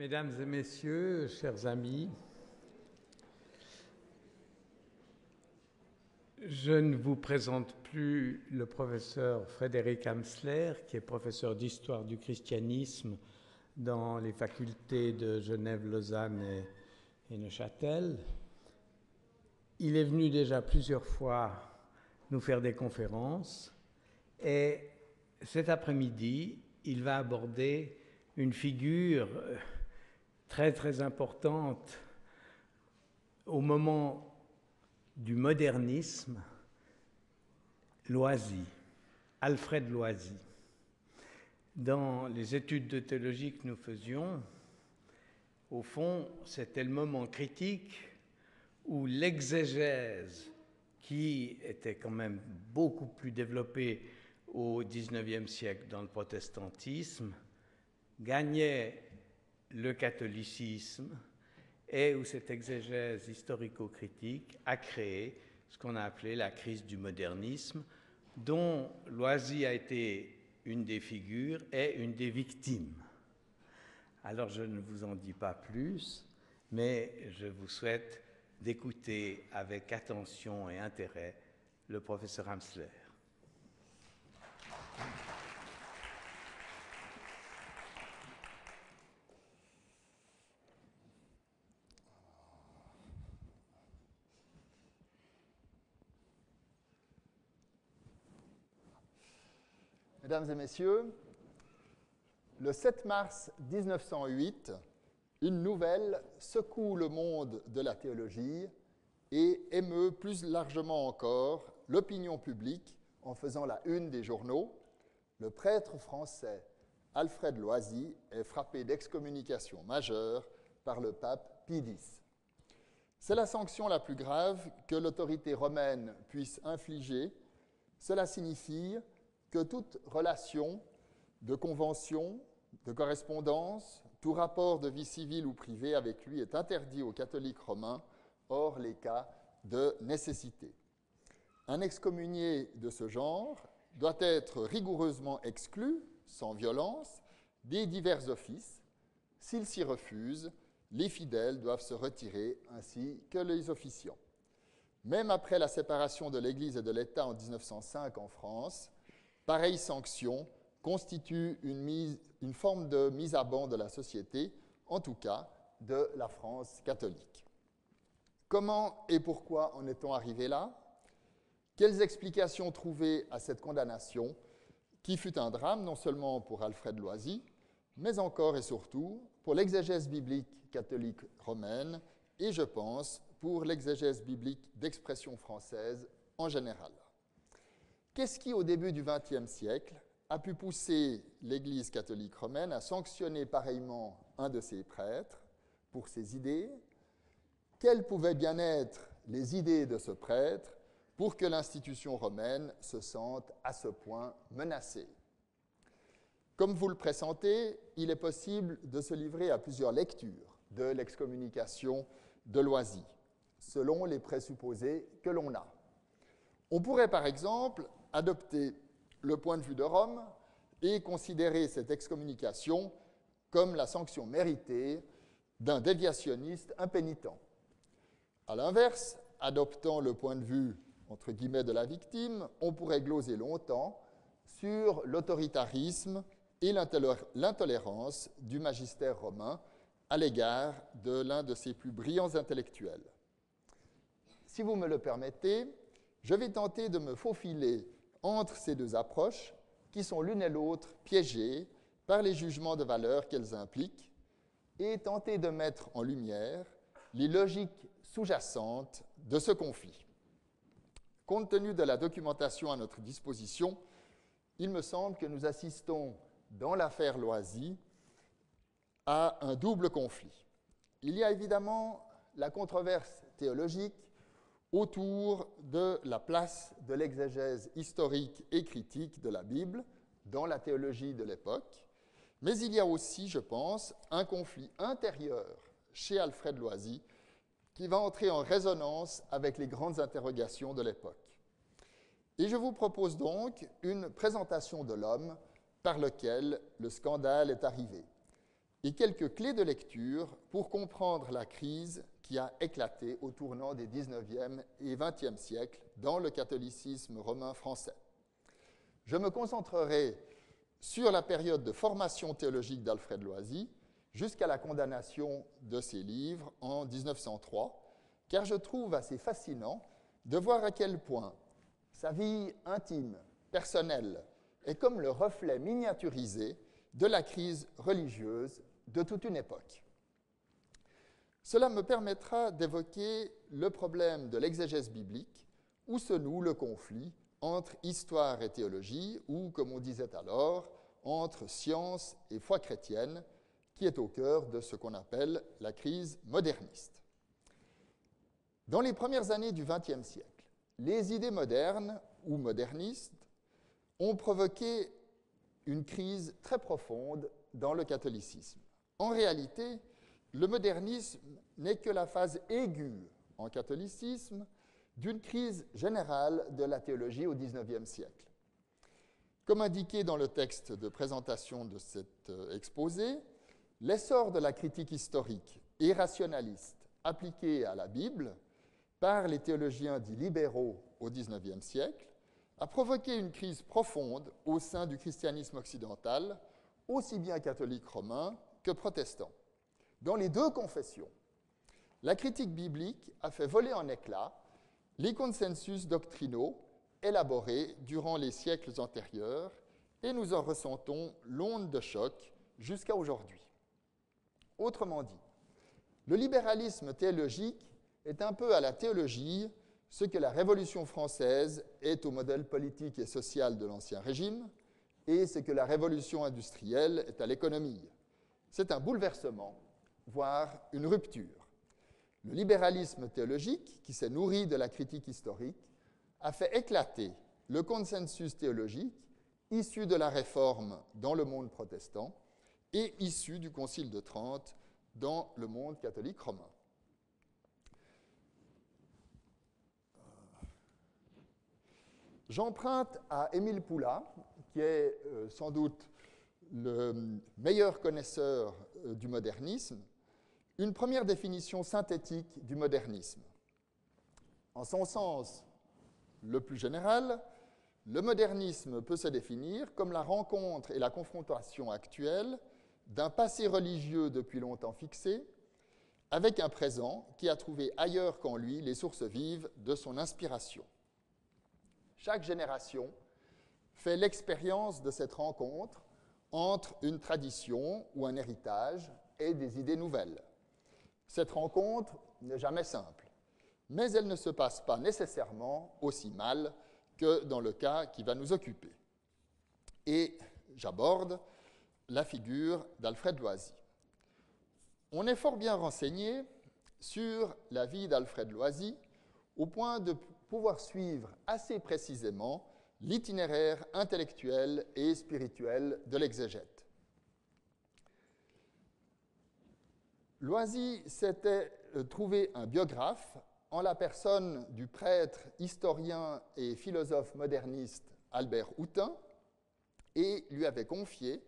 Mesdames et messieurs, chers amis, je ne vous présente plus le professeur Frédéric Amsler, qui est professeur d'histoire du christianisme dans les facultés de Genève, Lausanne et Neuchâtel. Il est venu déjà plusieurs fois nous faire des conférences et cet après-midi, il va aborder une figure très importante au moment du modernisme, Loisy, Alfred Loisy. Dans les études de théologie que nous faisions, au fond, c'était le moment critique où l'exégèse, qui était quand même beaucoup plus développée au XIXe siècle dans le protestantisme, gagnait le catholicisme et où cette exégèse historico-critique a créé ce qu'on a appelé la crise du modernisme, dont Loisy a été une des figures et une des victimes. Alors je ne vous en dis pas plus, mais je vous souhaite d'écouter avec attention et intérêt le professeur Amsler. Mesdames et messieurs, le 7 mars 1908, une nouvelle secoue le monde de la théologie et émeut plus largement encore l'opinion publique en faisant la une des journaux. Le prêtre français Alfred Loisy est frappé d'excommunication majeure par le pape Pie X. C'est la sanction la plus grave que l'autorité romaine puisse infliger. Cela signifie que toute relation de convention, de correspondance, tout rapport de vie civile ou privée avec lui est interdit aux catholiques romains, hors les cas de nécessité. Un excommunié de ce genre doit être rigoureusement exclu, sans violence, des divers offices. S'il s'y refuse, les fidèles doivent se retirer ainsi que les officiants. Même après la séparation de l'Église et de l'État en 1905 en France, pareille sanction constitue une forme de mise à ban de la société, en tout cas de la France catholique. Comment et pourquoi en est-on arrivé là? Quelles explications trouver à cette condamnation, qui fut un drame non seulement pour Alfred Loisy, mais encore et surtout pour l'exégèse biblique catholique romaine et, je pense, pour l'exégèse biblique d'expression française en général. Qu'est-ce qui, au début du XXe siècle, a pu pousser l'Église catholique romaine à sanctionner pareillement un de ses prêtres pour ses idées? Quelles pouvaient bien être les idées de ce prêtre pour que l'institution romaine se sente à ce point menacée? Comme vous le pressentez, il est possible de se livrer à plusieurs lectures de l'excommunication de Loisy, selon les présupposés que l'on a. On pourrait par exemple adopter le point de vue de Rome et considérer cette excommunication comme la sanction méritée d'un déviationniste impénitent. À l'inverse, adoptant le point de vue entre guillemets de la victime, on pourrait gloser longtemps sur l'autoritarisme et l'intolérance du magistère romain à l'égard de l'un de ses plus brillants intellectuels. Si vous me le permettez, je vais tenter de me faufiler entre ces deux approches qui sont l'une et l'autre piégées par les jugements de valeur qu'elles impliquent et tenter de mettre en lumière les logiques sous-jacentes de ce conflit. Compte tenu de la documentation à notre disposition, il me semble que nous assistons dans l'affaire Loisy à un double conflit. Il y a évidemment la controverse théologique autour de la place de l'exégèse historique et critique de la Bible dans la théologie de l'époque, mais il y a aussi, je pense, un conflit intérieur chez Alfred Loisy qui va entrer en résonance avec les grandes interrogations de l'époque. Et je vous propose donc une présentation de l'homme par lequel le scandale est arrivé. et quelques clés de lecture pour comprendre la crise qui a éclaté au tournant des 19e et 20e siècles dans le catholicisme romain français. Je me concentrerai sur la période de formation théologique d'Alfred Loisy jusqu'à la condamnation de ses livres en 1903, car je trouve assez fascinant de voir à quel point sa vie intime, personnelle, est comme le reflet miniaturisé de la crise religieuse de toute une époque. Cela me permettra d'évoquer le problème de l'exégèse biblique, où se noue le conflit entre histoire et théologie, ou, comme on disait alors, entre science et foi chrétienne, qui est au cœur de ce qu'on appelle la crise moderniste. Dans les premières années du XXe siècle, les idées modernes ou modernistes ont provoqué une crise très profonde dans le catholicisme. En réalité, le modernisme n'est que la phase aiguë en catholicisme d'une crise générale de la théologie au XIXe siècle. Comme indiqué dans le texte de présentation de cet exposé, l'essor de la critique historique et rationaliste appliquée à la Bible par les théologiens dits libéraux au XIXe siècle a provoqué une crise profonde au sein du christianisme occidental, aussi bien catholique romain que protestant. Dans les deux confessions, la critique biblique a fait voler en éclats les consensus doctrinaux élaborés durant les siècles antérieurs et nous en ressentons l'onde de choc jusqu'à aujourd'hui. Autrement dit, le libéralisme théologique est un peu à la théologie ce que la Révolution française est au modèle politique et social de l'Ancien Régime et ce que la Révolution industrielle est à l'économie. C'est un bouleversement, voire une rupture. Le libéralisme théologique, qui s'est nourri de la critique historique, a fait éclater le consensus théologique issu de la Réforme dans le monde protestant et issu du Concile de Trente dans le monde catholique romain. J'emprunte à Émile Poulain, qui est sans doute le meilleur connaisseur du modernisme, une première définition synthétique du modernisme. En son sens le plus général, le modernisme peut se définir comme la rencontre et la confrontation actuelle d'un passé religieux depuis longtemps fixé avec un présent qui a trouvé ailleurs qu'en lui les sources vives de son inspiration. Chaque génération fait l'expérience de cette rencontre entre une tradition ou un héritage et des idées nouvelles. Cette rencontre n'est jamais simple, mais elle ne se passe pas nécessairement aussi mal que dans le cas qui va nous occuper. Et j'aborde la figure d'Alfred Loisy. On est fort bien renseigné sur la vie d'Alfred Loisy au point de pouvoir suivre assez précisément l'itinéraire intellectuel et spirituel de l'exégète. Loisy s'était trouvé un biographe en la personne du prêtre, historien et philosophe moderniste Albert Houtin et lui avait confié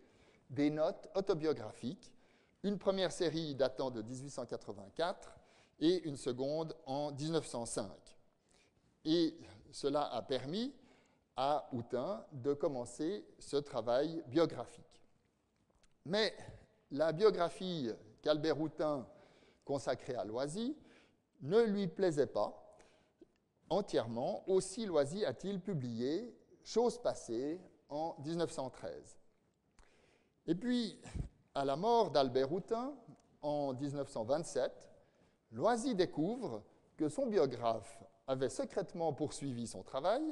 des notes autobiographiques, une première série datant de 1884 et une seconde en 1905. Et cela a permis à Houtin de commencer ce travail biographique. Mais la biographie qu'Albert Houtin consacrait à Loisy ne lui plaisait pas entièrement, aussi Loisy a-t-il publié Chose passée en 1913. Et puis, à la mort d'Albert Houtin en 1927, Loisy découvre que son biographe avait secrètement poursuivi son travail,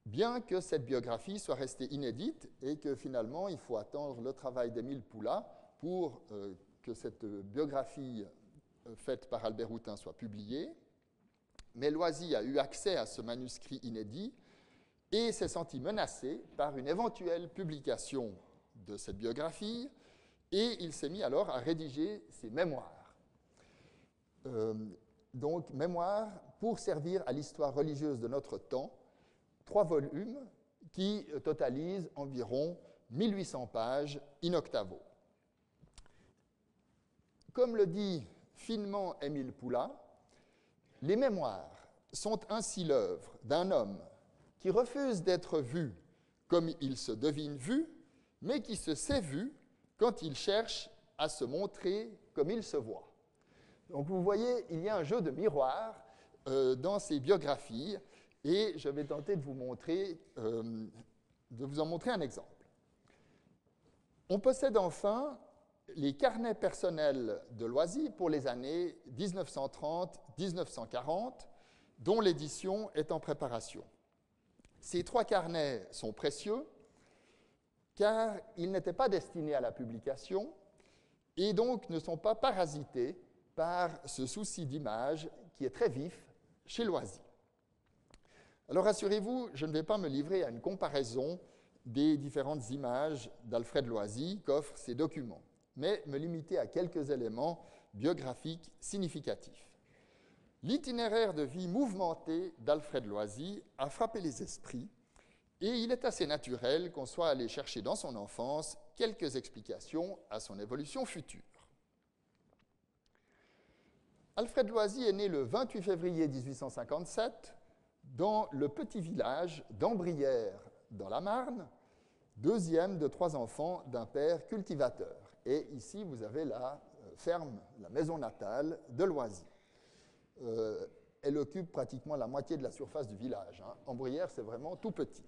bien que cette biographie soit restée inédite et que finalement il faut attendre le travail d'Émile Poulain pour que cette biographie faite par Albert Houtin soit publiée. Mais Loisy a eu accès à ce manuscrit inédit et s'est senti menacé par une éventuelle publication de cette biographie et il s'est mis alors à rédiger ses mémoires. Donc, mémoires pour servir à l'histoire religieuse de notre temps, 3 volumes qui totalisent environ 1800 pages in octavo. Comme le dit finement Émile Poulain, les mémoires sont ainsi l'œuvre d'un homme qui refuse d'être vu comme il se devine vu, mais qui se sait vu quand il cherche à se montrer comme il se voit. Donc vous voyez, il y a un jeu de miroir dans ces biographies, et je vais tenter de vous en montrer un exemple. On possède enfin les carnets personnels de Loisy pour les années 1930-1940, dont l'édition est en préparation. Ces 3 carnets sont précieux car ils n'étaient pas destinés à la publication et donc ne sont pas parasités par ce souci d'image qui est très vif chez Loisy. Alors rassurez-vous, je ne vais pas me livrer à une comparaison des différentes images d'Alfred Loisy qu'offrent ces documents, mais me limiter à quelques éléments biographiques significatifs. L'itinéraire de vie mouvementé d'Alfred Loisy a frappé les esprits et il est assez naturel qu'on soit allé chercher dans son enfance quelques explications à son évolution future. Alfred Loisy est né le 28 février 1857 dans le petit village d'Ambrières dans la Marne, deuxième de 3 enfants d'un père cultivateur. Et ici, vous avez la ferme, la maison natale de Loisy. Elle occupe pratiquement la moitié de la surface du village. Ambrières, c'est vraiment tout petit.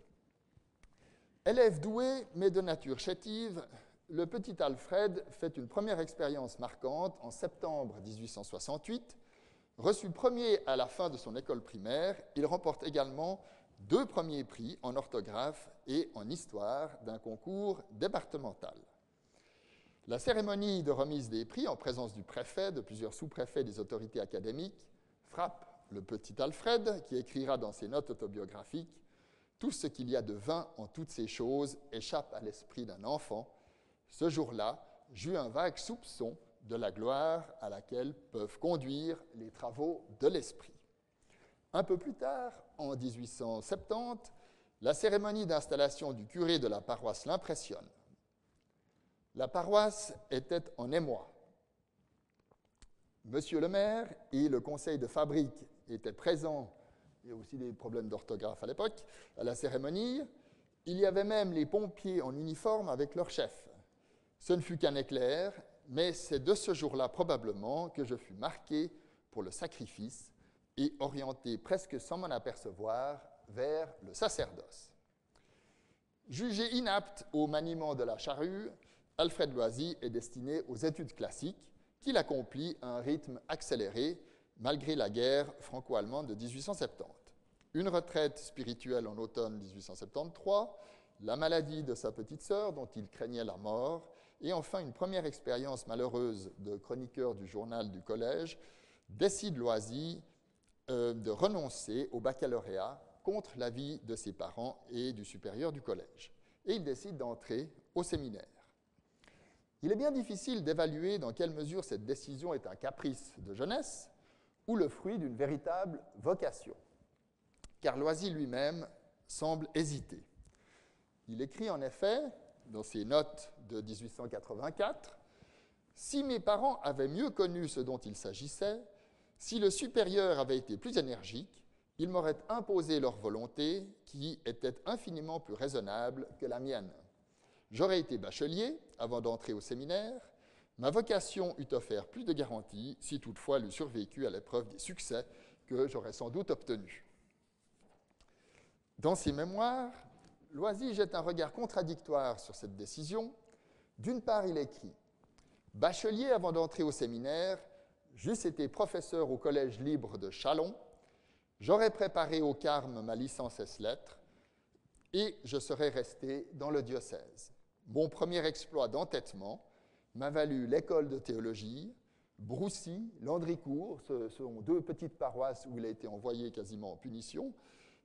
Élève doué, mais de nature chétive, le petit Alfred fait une première expérience marquante en septembre 1868. Reçu premier à la fin de son école primaire, il remporte également 2 premiers prix en orthographe et en histoire d'un concours départemental. La cérémonie de remise des prix en présence du préfet, de plusieurs sous-préfets des autorités académiques, frappe le petit Alfred qui écrira dans ses notes autobiographiques « Tout ce qu'il y a de vain en toutes ces choses échappe à l'esprit d'un enfant. Ce jour-là, j'eus un vague soupçon de la gloire à laquelle peuvent conduire les travaux de l'esprit. » Un peu plus tard, en 1870, la cérémonie d'installation du curé de la paroisse l'impressionne. La paroisse était en émoi. Monsieur le maire et le conseil de fabrique étaient présents, il y a aussi des problèmes d'orthographe à l'époque, à la cérémonie. Il y avait même les pompiers en uniforme avec leur chef. Ce ne fut qu'un éclair, mais c'est de ce jour-là probablement que je fus marqué pour le sacrifice et orienté presque sans m'en apercevoir vers le sacerdoce. Jugé inapte au maniement de la charrue, Alfred Loisy est destiné aux études classiques qu'il accomplit à un rythme accéléré malgré la guerre franco-allemande de 1870. Une retraite spirituelle en automne 1873, la maladie de sa petite sœur dont il craignait la mort, et enfin une première expérience malheureuse de chroniqueur du journal du collège, décide Loisy de renoncer au baccalauréat contre l'avis de ses parents et du supérieur du collège. Et il décide d'entrer au séminaire. Il est bien difficile d'évaluer dans quelle mesure cette décision est un caprice de jeunesse ou le fruit d'une véritable vocation, car Loisy lui-même semble hésiter. Il écrit en effet, dans ses notes de 1884, « Si mes parents avaient mieux connu ce dont il s'agissait, si le supérieur avait été plus énergique, ils m'auraient imposé leur volonté qui était infiniment plus raisonnable que la mienne. J'aurais été bachelier avant d'entrer au séminaire. Ma vocation eût offert plus de garanties si toutefois elle eût survécu à l'épreuve des succès que j'aurais sans doute obtenus. » Dans ses mémoires, Loisy jette un regard contradictoire sur cette décision. D'une part, il écrit « Bachelier avant d'entrer au séminaire, j'eusse été professeur au Collège libre de Châlons, j'aurais préparé au Carme ma licence ès-lettres et je serais resté dans le diocèse. Mon premier exploit d'entêtement m'a valu l'école de théologie, Broussy, Landricourt, ce sont 2 petites paroisses où il a été envoyé quasiment en punition,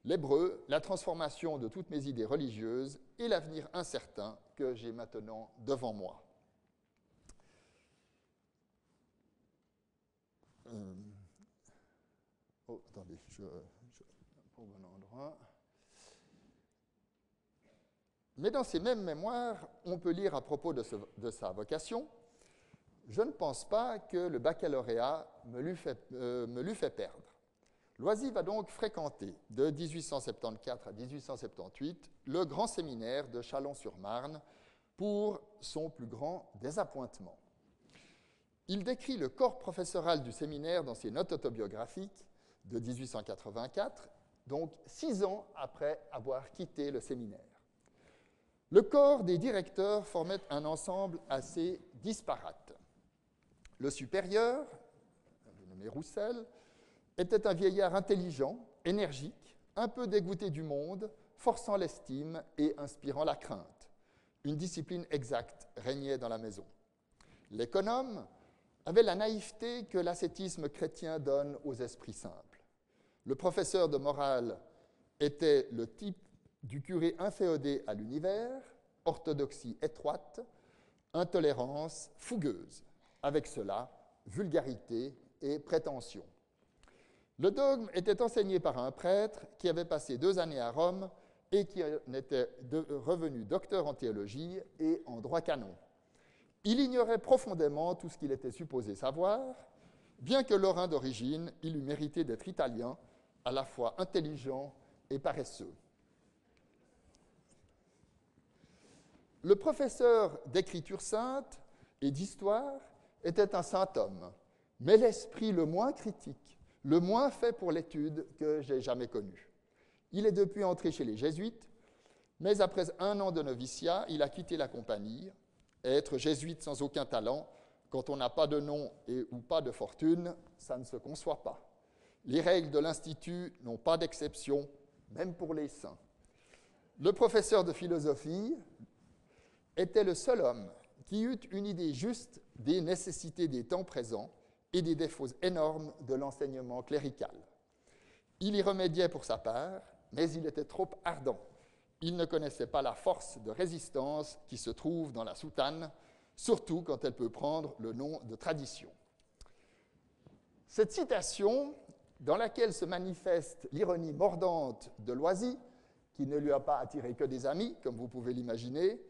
l'hébreu, la transformation de toutes mes idées religieuses et l'avenir incertain que j'ai maintenant devant moi. » Oh, attendez, je au bon endroit. Mais dans ces mêmes mémoires, on peut lire à propos de sa vocation je ne pense pas que le baccalauréat me l'eût fait perdre. Loisy va donc fréquenter de 1874 à 1878 le grand séminaire de Châlons-sur-Marne pour son plus grand désappointement. Il décrit le corps professoral du séminaire dans ses notes autobiographiques de 1884, donc 6 ans après avoir quitté le séminaire. Le corps des directeurs formait un ensemble assez disparate. Le supérieur, nommé Roussel, était un vieillard intelligent, énergique, un peu dégoûté du monde, forçant l'estime et inspirant la crainte. Une discipline exacte régnait dans la maison. L'économe avait la naïveté que l'ascétisme chrétien donne aux esprits simples. Le professeur de morale était le type du curé inféodé à l'univers, orthodoxie étroite, intolérance fougueuse. Avec cela, vulgarité et prétention. Le dogme était enseigné par un prêtre qui avait passé 2 années à Rome et qui en était revenu docteur en théologie et en droit canon. Il ignorait profondément tout ce qu'il était supposé savoir, bien que lorrain d'origine, il eût mérité d'être italien, à la fois intelligent et paresseux. Le professeur d'écriture sainte et d'histoire était un saint homme, mais l'esprit le moins critique, le moins fait pour l'étude que j'ai jamais connu. Il est depuis entré chez les jésuites, mais après 1 an de noviciat, il a quitté la compagnie. Être jésuite sans aucun talent, quand on n'a pas de nom ou pas de fortune, ça ne se conçoit pas. Les règles de l'Institut n'ont pas d'exception, même pour les saints. Le professeur de philosophie était le seul homme qui eut une idée juste des nécessités des temps présents et des défauts énormes de l'enseignement clérical. Il y remédiait pour sa part, mais il était trop ardent. Il ne connaissait pas la force de résistance qui se trouve dans la soutane, surtout quand elle peut prendre le nom de tradition. Cette citation, dans laquelle se manifeste l'ironie mordante de Loisy, qui ne lui a pas attiré que des amis, comme vous pouvez l'imaginer,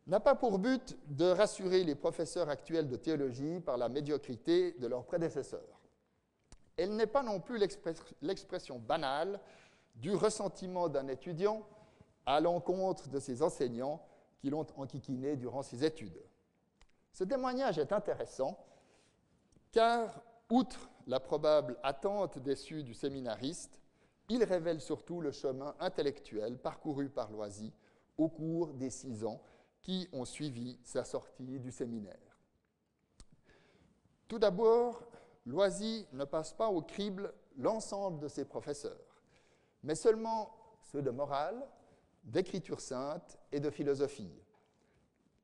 n'a pas pour but de rassurer les professeurs actuels de théologie par la médiocrité de leurs prédécesseurs. Elle n'est pas non plus l'expression banale du ressentiment d'un étudiant à l'encontre de ses enseignants qui l'ont enquiquiné durant ses études. Ce témoignage est intéressant car, outre la probable attente déçue du séminariste, il révèle surtout le chemin intellectuel parcouru par Loisy au cours des 6 ans qui ont suivi sa sortie du séminaire. Tout d'abord, Loisy ne passe pas au crible l'ensemble de ses professeurs, mais seulement ceux de morale, d'écriture sainte et de philosophie,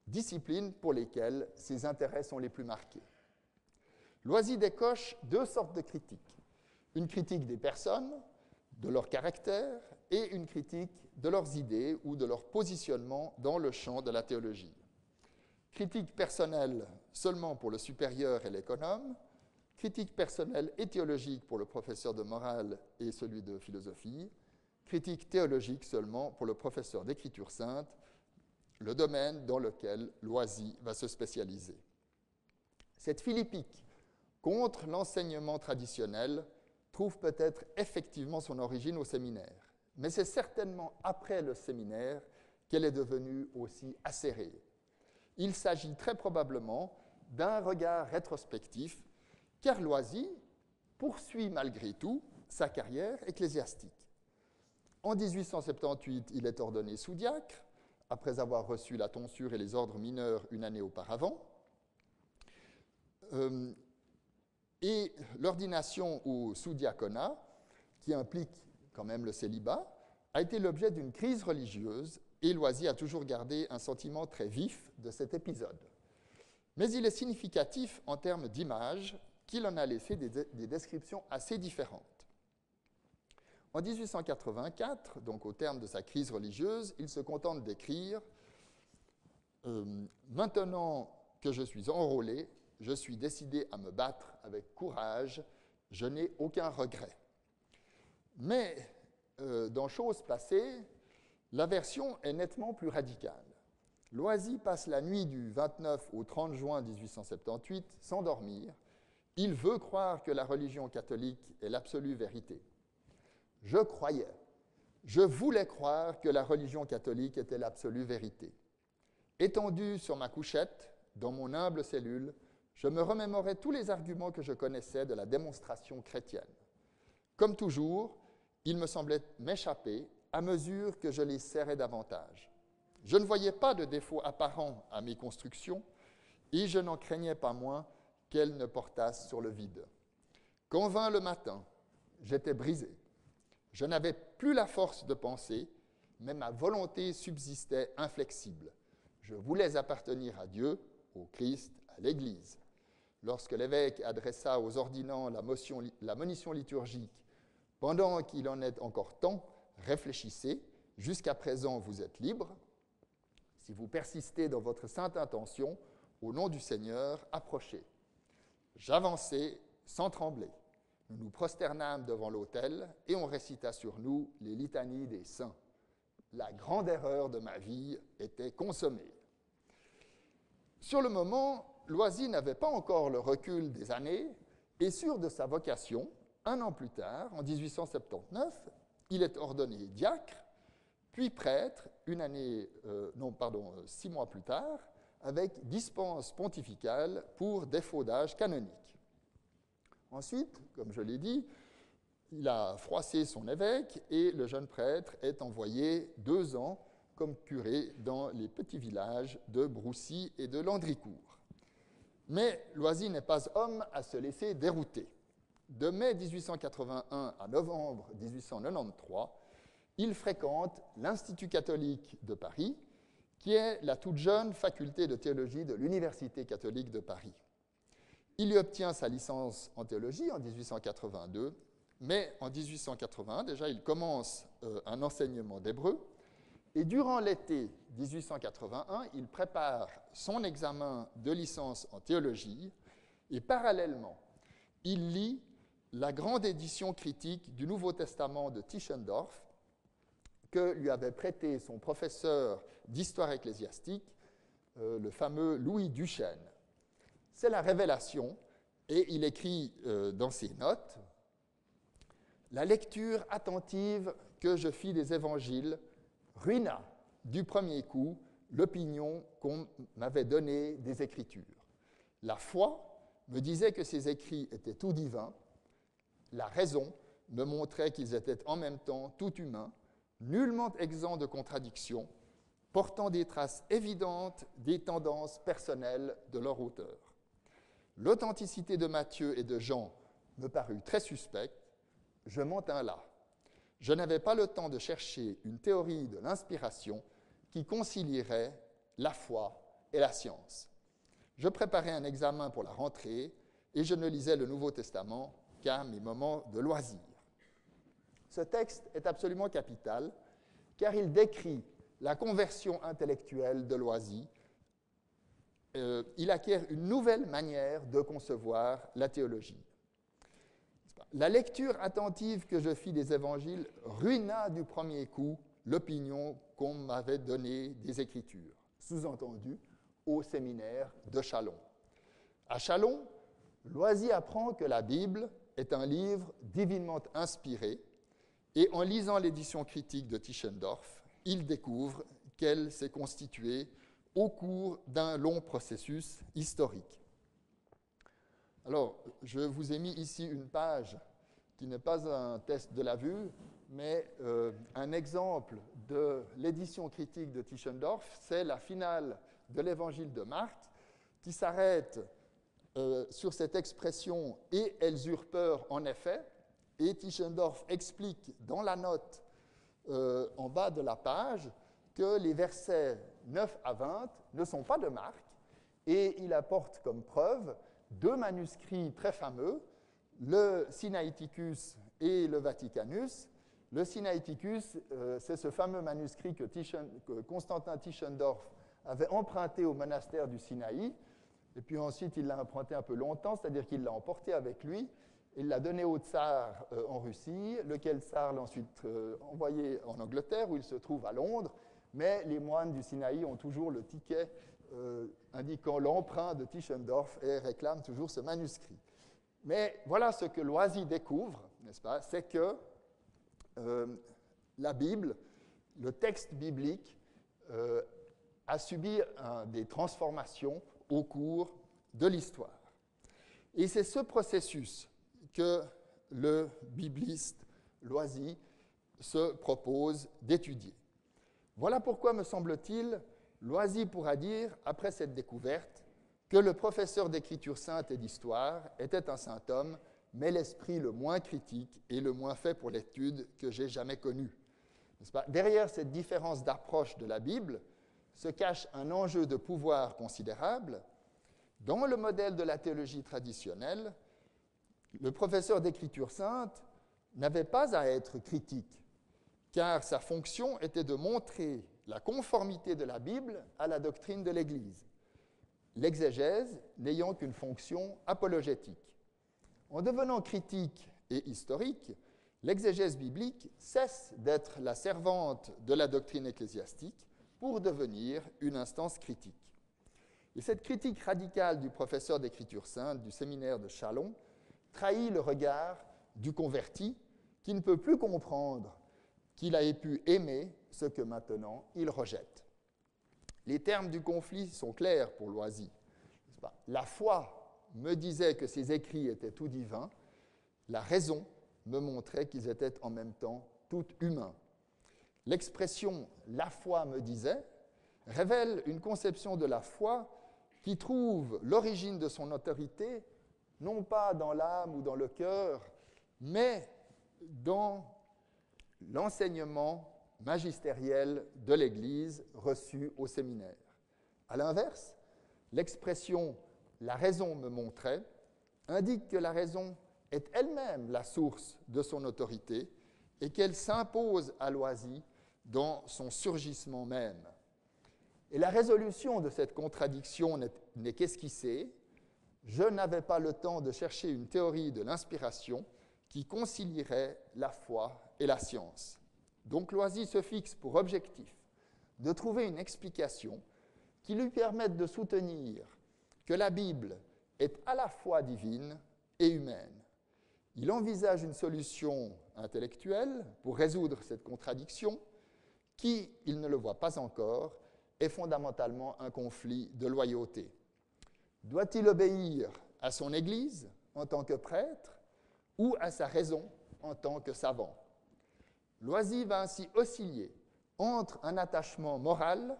disciplines pour lesquelles ses intérêts sont les plus marqués. Loisy décoche 2 sortes de critiques. Une critique des personnes, de leur caractère, et une critique de leurs idées ou de leur positionnement dans le champ de la théologie. Critique personnelle seulement pour le supérieur et l'économe, critique personnelle et théologique pour le professeur de morale et celui de philosophie, critique théologique seulement pour le professeur d'écriture sainte, le domaine dans lequel Loisy va se spécialiser. Cette philippique contre l'enseignement traditionnel trouve peut-être effectivement son origine au séminaire, mais c'est certainement après le séminaire qu'elle est devenue aussi acérée. Il s'agit très probablement d'un regard rétrospectif, car Loisy poursuit malgré tout sa carrière ecclésiastique. En 1878, il est ordonné sous-diacre, après avoir reçu la tonsure et les ordres mineurs 1 année auparavant. Et l'ordination au sous-diaconat, qui implique quand même le célibat, a été l'objet d'une crise religieuse, et Loisy a toujours gardé un sentiment très vif de cet épisode. Mais il est significatif en termes d'image qu'il en a laissé des descriptions assez différentes. En 1884, donc au terme de sa crise religieuse, il se contente d'écrire « Maintenant que je suis enrôlé, je suis décidé à me battre avec courage, je n'ai aucun regret. » Mais dans Choses passées, la version est nettement plus radicale. Loisy passe la nuit du 29 au 30 juin 1878 sans dormir. Il veut croire que la religion catholique est l'absolue vérité. Je croyais, je voulais croire que la religion catholique était l'absolue vérité. Étendu sur ma couchette, dans mon humble cellule, je me remémorais tous les arguments que je connaissais de la démonstration chrétienne. Comme toujours, il me semblait m'échapper à mesure que je les serrais davantage. Je ne voyais pas de défaut apparent à mes constructions et je n'en craignais pas moins qu'elles ne portassent sur le vide. Quand vint le matin, j'étais brisé. Je n'avais plus la force de penser, mais ma volonté subsistait inflexible. Je voulais appartenir à Dieu, au Christ, à l'Église. Lorsque l'évêque adressa aux ordinants la monition liturgique, pendant qu'il en est encore temps, réfléchissez, jusqu'à présent vous êtes libres. Si vous persistez dans votre sainte intention, au nom du Seigneur, approchez. J'avançai sans trembler. Nous nous prosternâmes devant l'autel et on récita sur nous les litanies des saints. La grande erreur de ma vie était consommée. Sur le moment, Loisy n'avait pas encore le recul des années et sûr de sa vocation, un an plus tard, en 1879, il est ordonné diacre, puis prêtre, 6 mois plus tard, avec dispense pontificale pour défaut d'âge canonique. Ensuite, comme je l'ai dit, il a froissé son évêque et le jeune prêtre est envoyé 2 ans comme curé dans les petits villages de Broussy et de Landricourt. Mais Loisy n'est pas homme à se laisser dérouter. De mai 1881 à novembre 1893, il fréquente l'Institut catholique de Paris, qui est la toute jeune faculté de théologie de l'Université catholique de Paris. Il y obtient sa licence en théologie en 1882, mais en 1881, déjà, il commence un enseignement d'hébreu, et durant l'été 1881, il prépare son examen de licence en théologie, et parallèlement, il lit la grande édition critique du Nouveau Testament de Tischendorf, que lui avait prêté son professeur d'histoire ecclésiastique, le fameux Louis Duchesne. C'est la révélation, et il écrit dans ses notes « La lecture attentive que je fis des évangiles ruina du premier coup l'opinion qu'on m'avait donnée des Écritures. La foi me disait que ces écrits étaient tout divins, la raison me montrait qu'ils étaient en même temps tout humains, nullement exempts de contradictions, portant des traces évidentes des tendances personnelles de leur auteur. L'authenticité de Matthieu et de Jean me parut très suspecte, je m'en tins là. Je n'avais pas le temps de chercher une théorie de l'inspiration qui concilierait la foi et la science. Je préparais un examen pour la rentrée et je ne lisais le Nouveau Testament qu'à mes moments de loisir. Ce texte est absolument capital car il décrit la conversion intellectuelle de Loisy. Il acquiert une nouvelle manière de concevoir la théologie. La lecture attentive que je fis des évangiles ruina du premier coup l'opinion qu'on m'avait donnée des Écritures, sous-entendu au séminaire de Châlons. À Châlons, Loisy apprend que la Bible est un livre divinement inspiré et en lisant l'édition critique de Tischendorf, il découvre qu'elle s'est constituée au cours d'un long processus historique. Alors, je vous ai mis ici une page qui n'est pas un test de la vue, mais un exemple de l'édition critique de Tischendorf. C'est la finale de l'évangile de Marc qui s'arrête sur cette expression « et elles eurent peur en effet », et Tischendorf explique dans la note en bas de la page que les versets 9 à 20 ne sont pas de Marc, et il apporte comme preuve 2 manuscrits très fameux, le Sinaiticus et le Vaticanus. Le Sinaiticus, c'est ce fameux manuscrit que Constantin Tischendorf avait emprunté au monastère du Sinaï, et puis ensuite il l'a emprunté un peu longtemps, c'est-à-dire qu'il l'a emporté avec lui, il l'a donné au tsar en Russie, lequel tsar l'a ensuite envoyé en Angleterre, où il se trouve à Londres. mais les moines du Sinaï ont toujours le ticket indiquant l'emprunt de Tischendorf et réclament toujours ce manuscrit. Mais voilà ce que Loisy découvre, n'est-ce pas? C'est que la Bible, le texte biblique, a subi des transformations au cours de l'histoire. Et c'est ce processus que le bibliste Loisy se propose d'étudier. Voilà pourquoi, me semble-t-il, Loisy pourra dire, après cette découverte, que le professeur d'écriture sainte et d'histoire était un saint homme, mais l'esprit le moins critique et le moins fait pour l'étude que j'ai jamais connu. N'est-ce pas? Derrière cette différence d'approche de la Bible se cache un enjeu de pouvoir considérable. Dans le modèle de la théologie traditionnelle, le professeur d'écriture sainte n'avait pas à être critique, car sa fonction était de montrer la conformité de la Bible à la doctrine de l'Église, l'exégèse n'ayant qu'une fonction apologétique. En devenant critique et historique, l'exégèse biblique cesse d'être la servante de la doctrine ecclésiastique pour devenir une instance critique. Et cette critique radicale du professeur d'écriture sainte du séminaire de Châlons trahit le regard du converti qui ne peut plus comprendre qu'il ait pu aimer ce que maintenant il rejette. Les termes du conflit sont clairs pour Loisy. La foi me disait que ces écrits étaient tout divins, la raison me montrait qu'ils étaient en même temps tout humains. L'expression « la foi me disait » révèle une conception de la foi qui trouve l'origine de son autorité non pas dans l'âme ou dans le cœur, mais dans l'enseignement magistériel de l'Église reçu au séminaire. À l'inverse, l'expression « la raison me montrait » indique que la raison est elle-même la source de son autorité et qu'elle s'impose à Loisy dans son surgissement même. Et la résolution de cette contradiction n'est qu'esquissée. Je n'avais pas le temps de chercher une théorie de l'inspiration qui concilierait la foi et la science. Donc Loisy se fixe pour objectif de trouver une explication qui lui permette de soutenir que la Bible est à la fois divine et humaine. Il envisage une solution intellectuelle pour résoudre cette contradiction qui, il ne le voit pas encore, est fondamentalement un conflit de loyauté. Doit-il obéir à son Église en tant que prêtre ou à sa raison en tant que savant? Loisy va ainsi osciller entre un attachement moral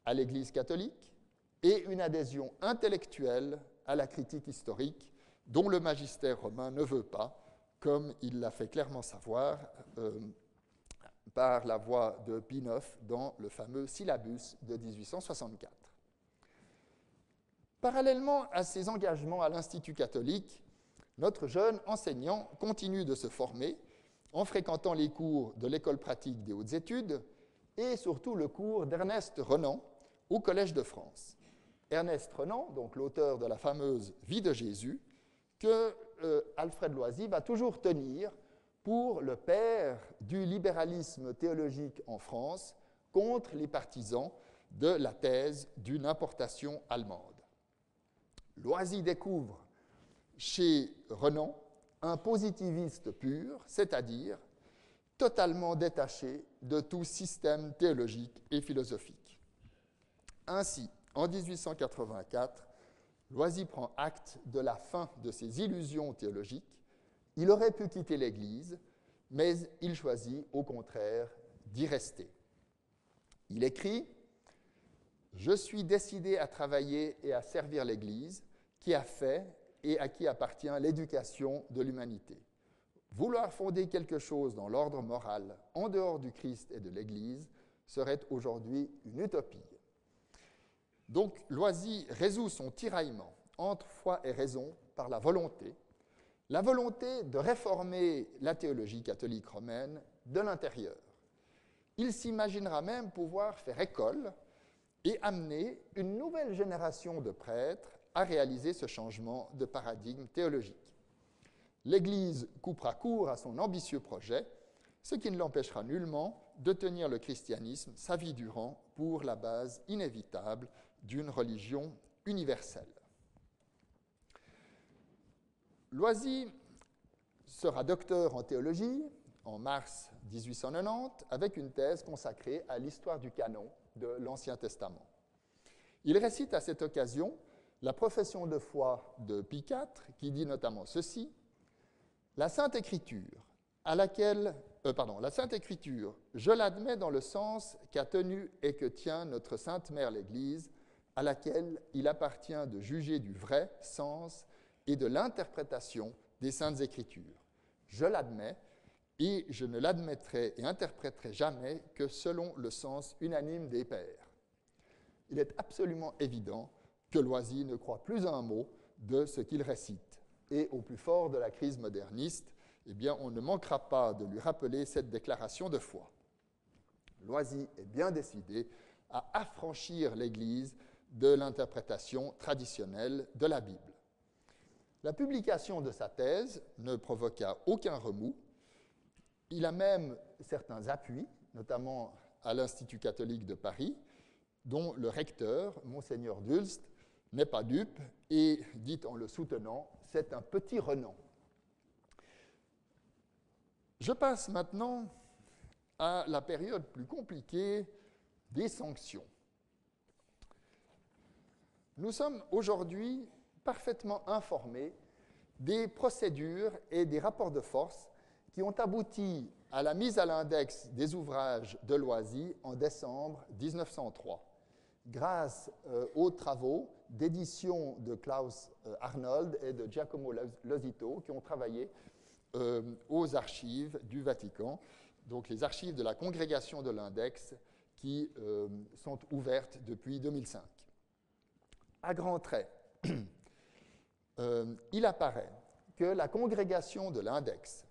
à l'Église catholique et une adhésion intellectuelle à la critique historique dont le magistère romain ne veut pas, comme il l'a fait clairement savoir par la voix de Pie IX dans le fameux syllabus de 1864. Parallèlement à ses engagements à l'Institut catholique, notre jeune enseignant continue de se former en fréquentant les cours de l'École pratique des hautes études et surtout le cours d'Ernest Renan au Collège de France. Ernest Renan, donc l'auteur de la fameuse Vie de Jésus, que Alfred Loisy va toujours tenir pour le père du libéralisme théologique en France contre les partisans de la thèse d'une importation allemande. Loisy découvre chez Renan un positiviste pur, c'est-à-dire totalement détaché de tout système théologique et philosophique. Ainsi, en 1884, Loisy prend acte de la fin de ses illusions théologiques. Il aurait pu quitter l'Église, mais il choisit au contraire d'y rester. Il écrit « Je suis décidé à travailler et à servir l'Église qui a fait et à qui appartient l'éducation de l'humanité. Vouloir fonder quelque chose dans l'ordre moral en dehors du Christ et de l'Église serait aujourd'hui une utopie. » Donc, Loisy résout son tiraillement entre foi et raison par la volonté de réformer la théologie catholique romaine de l'intérieur. Il s'imaginera même pouvoir faire école et amener une nouvelle génération de prêtres à réaliser ce changement de paradigme théologique. L'Église coupera court à son ambitieux projet, ce qui ne l'empêchera nullement de tenir le christianisme sa vie durant pour la base inévitable d'une religion universelle. Loisy sera docteur en théologie en mars 1890 avec une thèse consacrée à l'histoire du canon de l'Ancien Testament. Il récite à cette occasion la profession de foi de Pie IV qui dit notamment ceci: La Sainte Écriture, la Sainte Écriture, je l'admets dans le sens qu'a tenu et que tient notre Sainte Mère l'Église, à laquelle il appartient de juger du vrai sens et de l'interprétation des Saintes Écritures. Je l'admets et je ne l'admettrai et interpréterai jamais que selon le sens unanime des pères. Il est absolument évident que Loisy ne croit plus un mot de ce qu'il récite. Et au plus fort de la crise moderniste, eh bien, on ne manquera pas de lui rappeler cette déclaration de foi. Loisy est bien décidé à affranchir l'Église de l'interprétation traditionnelle de la Bible. La publication de sa thèse ne provoqua aucun remous. Il a même certains appuis, notamment à l'Institut catholique de Paris, dont le recteur, Monseigneur Dulst, n'est pas dupe et dit en le soutenant « c'est un petit Renan ». Je passe maintenant à la période plus compliquée des sanctions. Nous sommes aujourd'hui parfaitement informés des procédures et des rapports de force qui ont abouti à la mise à l'index des ouvrages de Loisy en décembre 1903, grâce aux travaux d'édition de Klaus Arnold et de Giacomo Losito qui ont travaillé aux archives du Vatican, donc les archives de la congrégation de l'index qui sont ouvertes depuis 2005. À grands traits, il apparaît que la congrégation de l'index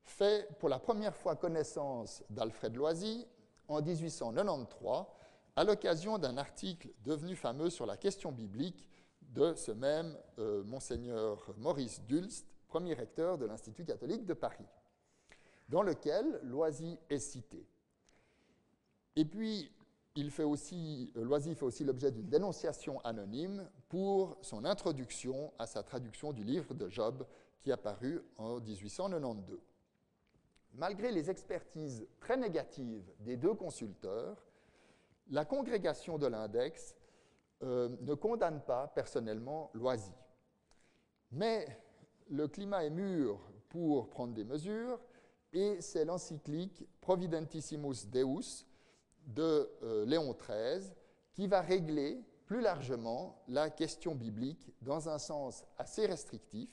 fait pour la première fois connaissance d'Alfred Loisy en 1893 à l'occasion d'un article devenu fameux sur la question biblique de ce même Monseigneur Maurice Dulst, premier recteur de l'Institut catholique de Paris, dans lequel Loisy est cité. Et puis, Loisy fait aussi l'objet d'une dénonciation anonyme pour son introduction à sa traduction du livre de Job qui est apparu en 1892. Malgré les expertises très négatives des deux consulteurs, la congrégation de l'index ne condamne pas personnellement Loisy. Mais le climat est mûr pour prendre des mesures et c'est l'encyclique Providentissimus Deus de Léon XIII qui va régler plus largement la question biblique dans un sens assez restrictif.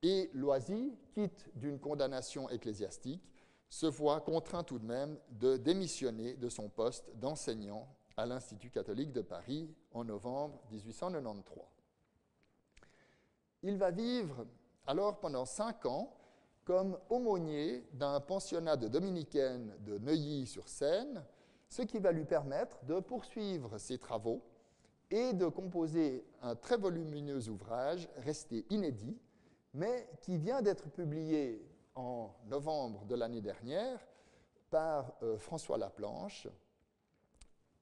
Et Loisy, quitte d'une condamnation ecclésiastique, se voit contraint tout de même de démissionner de son poste d'enseignant à l'Institut catholique de Paris en novembre 1893. Il va vivre alors pendant 5 ans comme aumônier d'un pensionnat de dominicaines de Neuilly-sur-Seine, ce qui va lui permettre de poursuivre ses travaux et de composer un très volumineux ouvrage resté inédit, mais qui vient d'être publié en novembre de l'année dernière par François Laplanche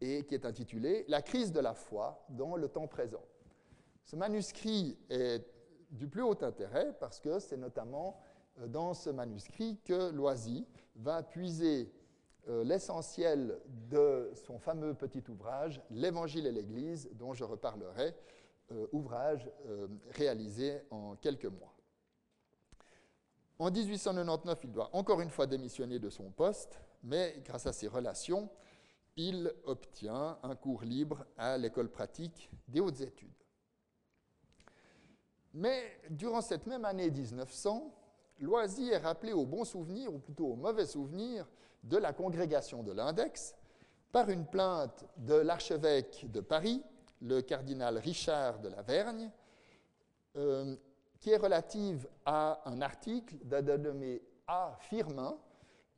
et qui est intitulé « La crise de la foi dans le temps présent ». Ce manuscrit est du plus haut intérêt parce que c'est notamment dans ce manuscrit que Loisy va puiser l'essentiel de son fameux petit ouvrage « L'Évangile et l'Église » dont je reparlerai, ouvrage réalisé en quelques mois. En 1899, il doit encore une fois démissionner de son poste, mais grâce à ses relations, il obtient un cours libre à l'École pratique des hautes études. Mais durant cette même année 1900, Loisy est rappelé au bon souvenir, ou plutôt au mauvais souvenir, de la congrégation de l'index par une plainte de l'archevêque de Paris, le cardinal Richard de la Vergne, qui est relative à un article d'un dénommé A. Firmin,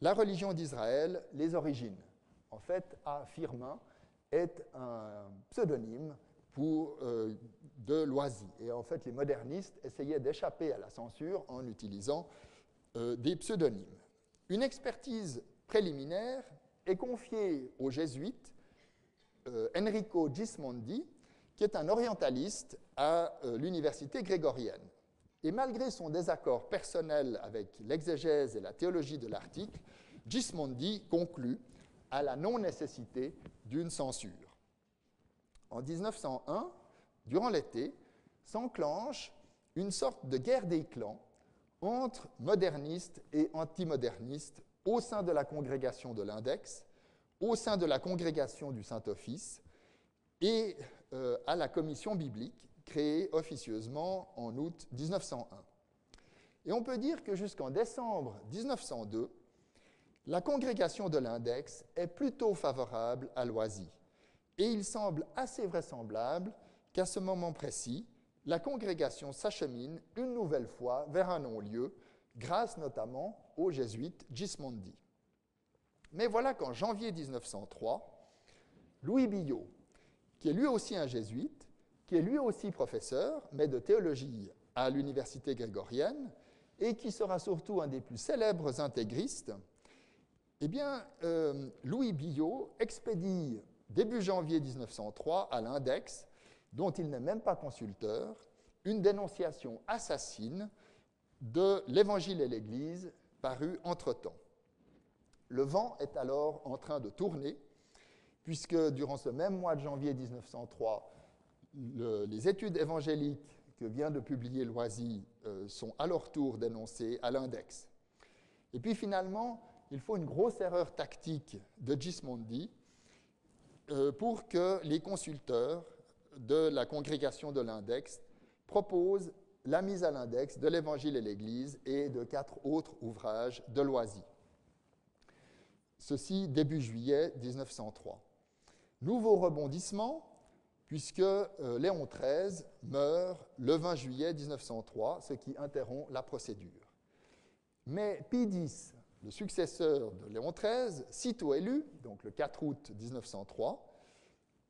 La religion d'Israël, les origines. En fait, A. Firmin est un pseudonyme de Loisy. Et en fait, les modernistes essayaient d'échapper à la censure en utilisant des pseudonymes. Une expertise préliminaire est confié au jésuite Enrico Gismondi, qui est un orientaliste à l'université grégorienne. Et malgré son désaccord personnel avec l'exégèse et la théologie de l'article, Gismondi conclut à la non-nécessité d'une censure. En 1901, durant l'été, s'enclenche une sorte de guerre des clans entre modernistes et antimodernistes au sein de la congrégation de l'Index, au sein de la congrégation du Saint-Office et à la commission biblique créée officieusement en août 1901. Et on peut dire que jusqu'en décembre 1902, la congrégation de l'Index est plutôt favorable à Loisy. Et il semble assez vraisemblable qu'à ce moment précis, la congrégation s'achemine une nouvelle fois vers un non-lieu, grâce notamment au jésuite Gismondi. Mais voilà qu'en janvier 1903, Louis Billot, qui est lui aussi un jésuite, qui est lui aussi professeur, mais de théologie à l'université grégorienne, et qui sera surtout un des plus célèbres intégristes, eh bien, Louis Billot expédie début janvier 1903 à l'Index, dont il n'est même pas consulteur, une dénonciation assassine de l'Évangile et l'Église parue entre-temps. Le vent est alors en train de tourner, puisque durant ce même mois de janvier 1903, les études évangéliques que vient de publier Loisy sont à leur tour dénoncées à l'Index. Et puis finalement, il faut une grosse erreur tactique de Gismondi pour que les consulteurs de la congrégation de l'Index proposent la mise à l'Index de l'Évangile et l'Église et de 4 autres ouvrages de Loisy. Ceci début juillet 1903. Nouveau rebondissement, puisque Léon XIII meurt le 20 juillet 1903, ce qui interrompt la procédure. Mais Pie X, le successeur de Léon XIII, sitôt élu, donc le 4 août 1903,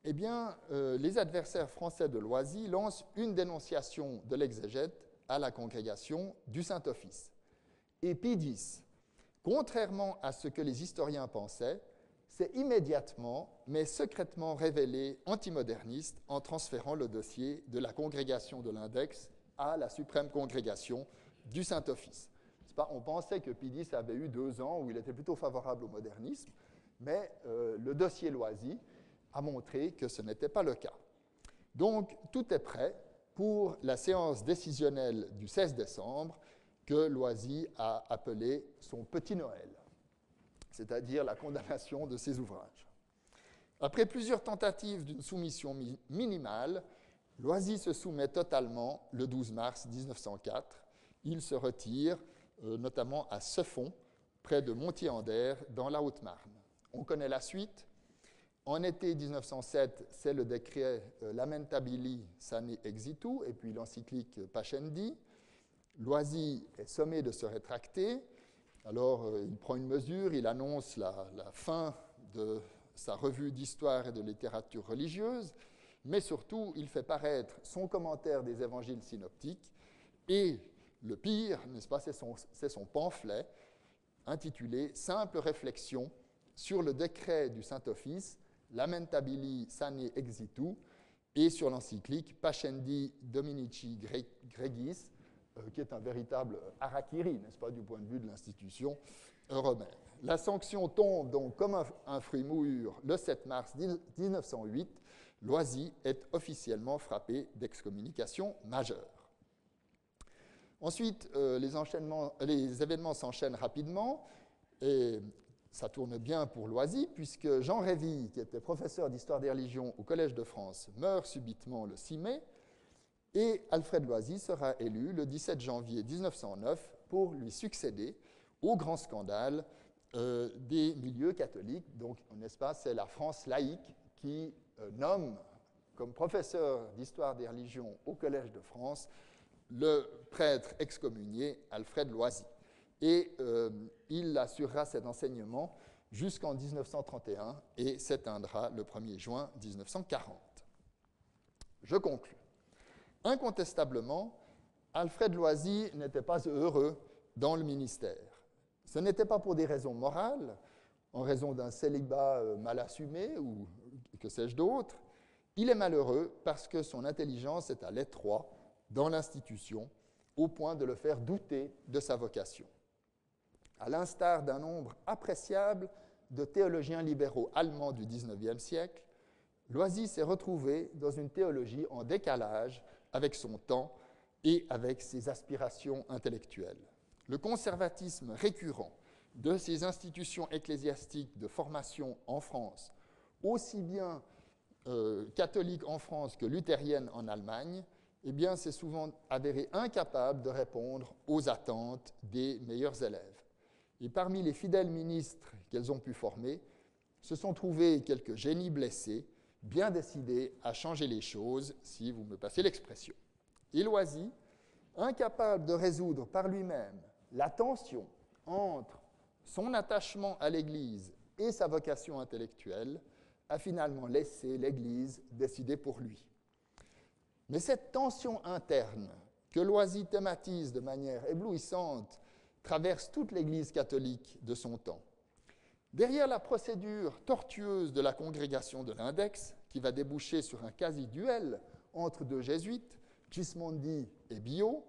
eh bien, les adversaires français de Loisy lancent une dénonciation de l'exégète à la congrégation du Saint-Office. Et Pie X, contrairement à ce que les historiens pensaient, s'est immédiatement, mais secrètement révélé antimoderniste en transférant le dossier de la congrégation de l'Index à la suprême congrégation du Saint-Office. On pensait que Pie X avait eu 2 ans où il était plutôt favorable au modernisme, mais le dossier Loisy a montré que ce n'était pas le cas. Donc, tout est prêt pour la séance décisionnelle du 16 décembre que Loisy a appelée son Petit Noël, c'est-à-dire la condamnation de ses ouvrages. Après plusieurs tentatives d'une soumission minimale, Loisy se soumet totalement le 12 mars 1904. Il se retire notamment à Seffon, près de Montier-en-Der, dans la Haute-Marne. On connaît la suite. En été 1907, c'est le décret Lamentabili Sane Exitu, et puis l'encyclique Pascendi. Loisy est sommé de se rétracter. Alors, il prend une mesure, il annonce la fin de sa revue d'histoire et de littérature religieuse, mais surtout, il fait paraître son commentaire des évangiles synoptiques, et le pire, n'est-ce pas, c'est son pamphlet intitulé « Simple réflexion sur le décret du Saint-Office, Lamentabili Sane Exitu » et sur l'encyclique Pascendi Dominici Gregis, qui est un véritable harakiri, n'est-ce pas, du point de vue de l'institution romaine. La sanction tombe donc comme un fruit mûr le 7 mars 1908. Loisy est officiellement frappé d'excommunication majeure. Ensuite, les événements s'enchaînent rapidement, et ça tourne bien pour Loisy, puisque Jean Réville, qui était professeur d'histoire des religions au Collège de France, meurt subitement le 6 mai, et Alfred Loisy sera élu le 17 janvier 1909 pour lui succéder au grand scandale des milieux catholiques. Donc, n'est-ce pas, c'est la France laïque qui nomme comme professeur d'histoire des religions au Collège de France le prêtre excommunié Alfred Loisy. Et il assurera cet enseignement jusqu'en 1931 et s'éteindra le 1er juin 1940. Je conclus. Incontestablement, Alfred Loisy n'était pas heureux dans le ministère. Ce n'était pas pour des raisons morales. en raison d'un célibat mal assumé ou que sais-je d'autre. Il est malheureux parce que son intelligence est à l'étroit dans l'institution, au point de le faire douter de sa vocation. À l'instar d'un nombre appréciable de théologiens libéraux allemands du XIXe siècle, Loisy s'est retrouvé dans une théologie en décalage avec son temps et avec ses aspirations intellectuelles. Le conservatisme récurrent de ces institutions ecclésiastiques de formation en France, aussi bien catholiques en France que luthériennes en Allemagne, eh bien, s'est souvent avéré incapable de répondre aux attentes des meilleurs élèves. Et parmi les fidèles ministres qu'elles ont pu former, se sont trouvés quelques génies blessés, bien décidés à changer les choses, si vous me passez l'expression. Et Loisy, incapable de résoudre par lui-même la tension entre son attachement à l'Église et sa vocation intellectuelle, a finalement laissé l'Église décider pour lui. Mais cette tension interne que Loisy thématise de manière éblouissante traverse toute l'Église catholique de son temps. Derrière la procédure tortueuse de la congrégation de l'Index, qui va déboucher sur un quasi-duel entre deux jésuites, Gismondi et Biot,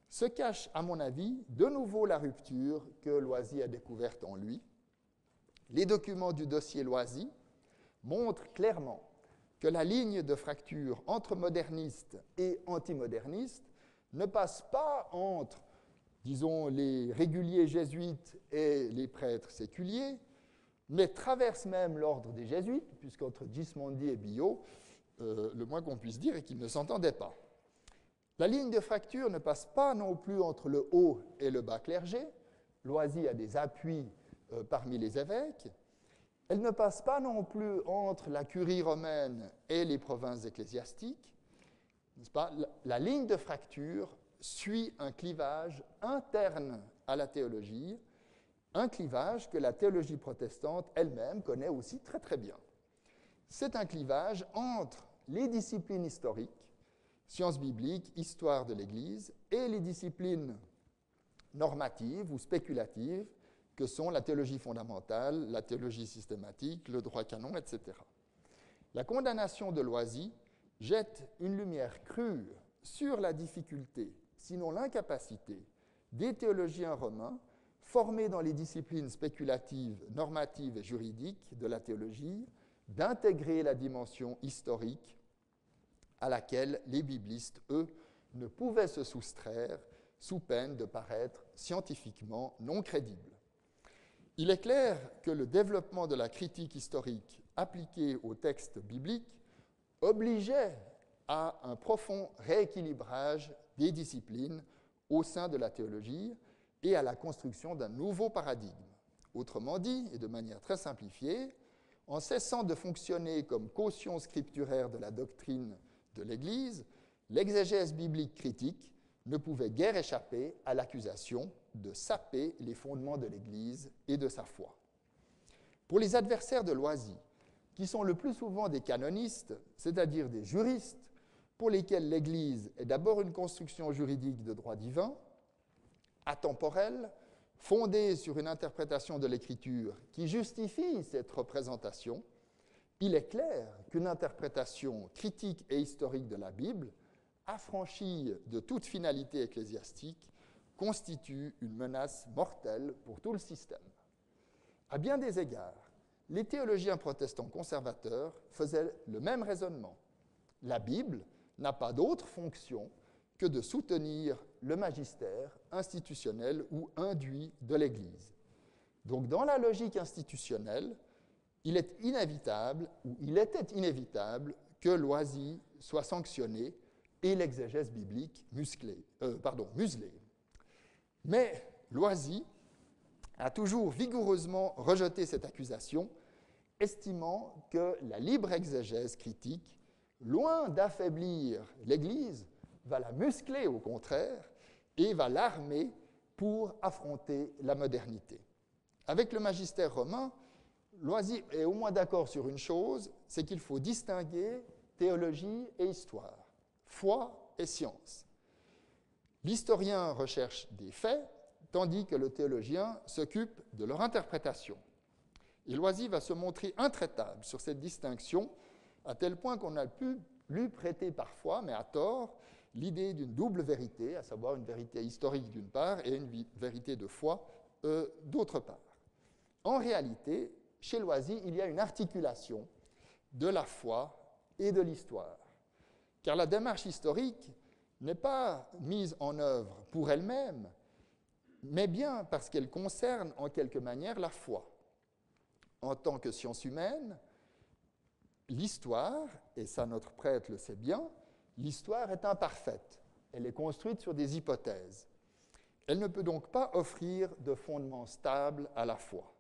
se cache, à mon avis, de nouveau la rupture que Loisy a découverte en lui. Les documents du dossier Loisy montrent clairement que la ligne de fracture entre modernistes et antimodernistes ne passe pas entre, disons, les réguliers jésuites et les prêtres séculiers, mais traverse même l'ordre des jésuites, puisqu'entre Gismondi et Biot, le moins qu'on puisse dire est qu'ils ne s'entendaient pas. La ligne de fracture ne passe pas non plus entre le haut et le bas clergé. Loisy a des appuis parmi les évêques. Elle ne passe pas non plus entre la curie romaine et les provinces ecclésiastiques. N'est-ce pas ? La ligne de fracture suit un clivage interne à la théologie, un clivage que la théologie protestante elle-même connaît aussi très très bien. C'est un clivage entre les disciplines historiques, sciences bibliques, histoire de l'Église, et les disciplines normatives ou spéculatives que sont la théologie fondamentale, la théologie systématique, le droit canon, etc. La condamnation de Loisy jette une lumière crue sur la difficulté, sinon l'incapacité, des théologiens romains formés dans les disciplines spéculatives, normatives et juridiques de la théologie d'intégrer la dimension historique à laquelle les biblistes, eux, ne pouvaient se soustraire sous peine de paraître scientifiquement non crédibles. Il est clair que le développement de la critique historique appliquée au texte biblique obligeait à un profond rééquilibrage des disciplines au sein de la théologie et à la construction d'un nouveau paradigme. Autrement dit, et de manière très simplifiée, en cessant de fonctionner comme caution scripturaire de la doctrine de l'Église, l'exégèse biblique critique ne pouvait guère échapper à l'accusation de saper les fondements de l'Église et de sa foi. Pour les adversaires de Loisy, qui sont le plus souvent des canonistes, c'est-à-dire des juristes, pour lesquels l'Église est d'abord une construction juridique de droit divin, atemporelle, fondée sur une interprétation de l'Écriture qui justifie cette représentation, il est clair qu'une interprétation critique et historique de la Bible, affranchie de toute finalité ecclésiastique, constitue une menace mortelle pour tout le système. À bien des égards, les théologiens protestants conservateurs faisaient le même raisonnement. La Bible n'a pas d'autre fonction que de soutenir le magistère institutionnel ou induit de l'Église. Donc, dans la logique institutionnelle, il était inévitable que Loisy soit sanctionné et l'exégèse biblique muselée. Mais Loisy a toujours vigoureusement rejeté cette accusation, estimant que la libre exégèse critique, loin d'affaiblir l'Église, va la muscler au contraire et va l'armer pour affronter la modernité. Avec le magistère romain, Loisy est au moins d'accord sur une chose, c'est qu'il faut distinguer théologie et histoire, foi et science. L'historien recherche des faits, tandis que le théologien s'occupe de leur interprétation. Et Loisy va se montrer intraitable sur cette distinction, à tel point qu'on a pu lui prêter parfois, mais à tort, l'idée d'une double vérité, à savoir une vérité historique d'une part et une vérité de foi d'autre part. En réalité, chez Loisy, il y a une articulation de la foi et de l'histoire. Car la démarche historique n'est pas mise en œuvre pour elle-même, mais bien parce qu'elle concerne en quelque manière la foi. En tant que science humaine, l'histoire, et ça notre prêtre le sait bien, l'histoire est imparfaite. Elle est construite sur des hypothèses. Elle ne peut donc pas offrir de fondement stable à la foi.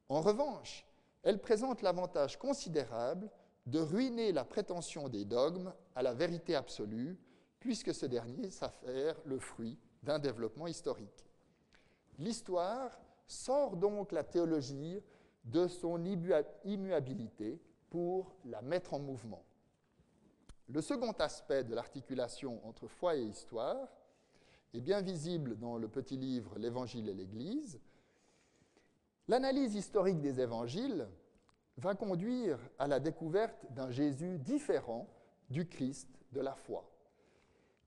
En revanche, elle présente l'avantage considérable de ruiner la prétention des dogmes à la vérité absolue, puisque ce dernier s'avère le fruit d'un développement historique. L'histoire sort donc la théologie de son immuabilité pour la mettre en mouvement. Le second aspect de l'articulation entre foi et histoire est bien visible dans le petit livre « L'Évangile et l'Église ». L'analyse historique des évangiles va conduire à la découverte d'un Jésus différent du Christ de la foi.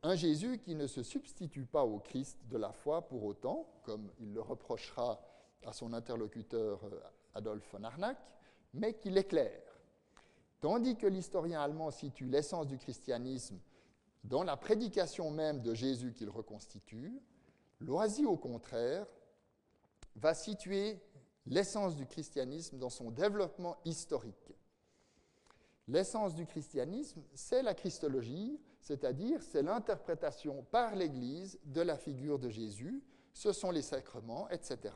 Un Jésus qui ne se substitue pas au Christ de la foi pour autant, comme il le reprochera à son interlocuteur Adolphe von Harnack, mais qui l'éclaire. Tandis que l'historien allemand situe l'essence du christianisme dans la prédication même de Jésus qu'il reconstitue, Loisy, au contraire, va situer l'essence du christianisme dans son développement historique. L'essence du christianisme, c'est la christologie, c'est-à-dire c'est l'interprétation par l'Église de la figure de Jésus, ce sont les sacrements, etc.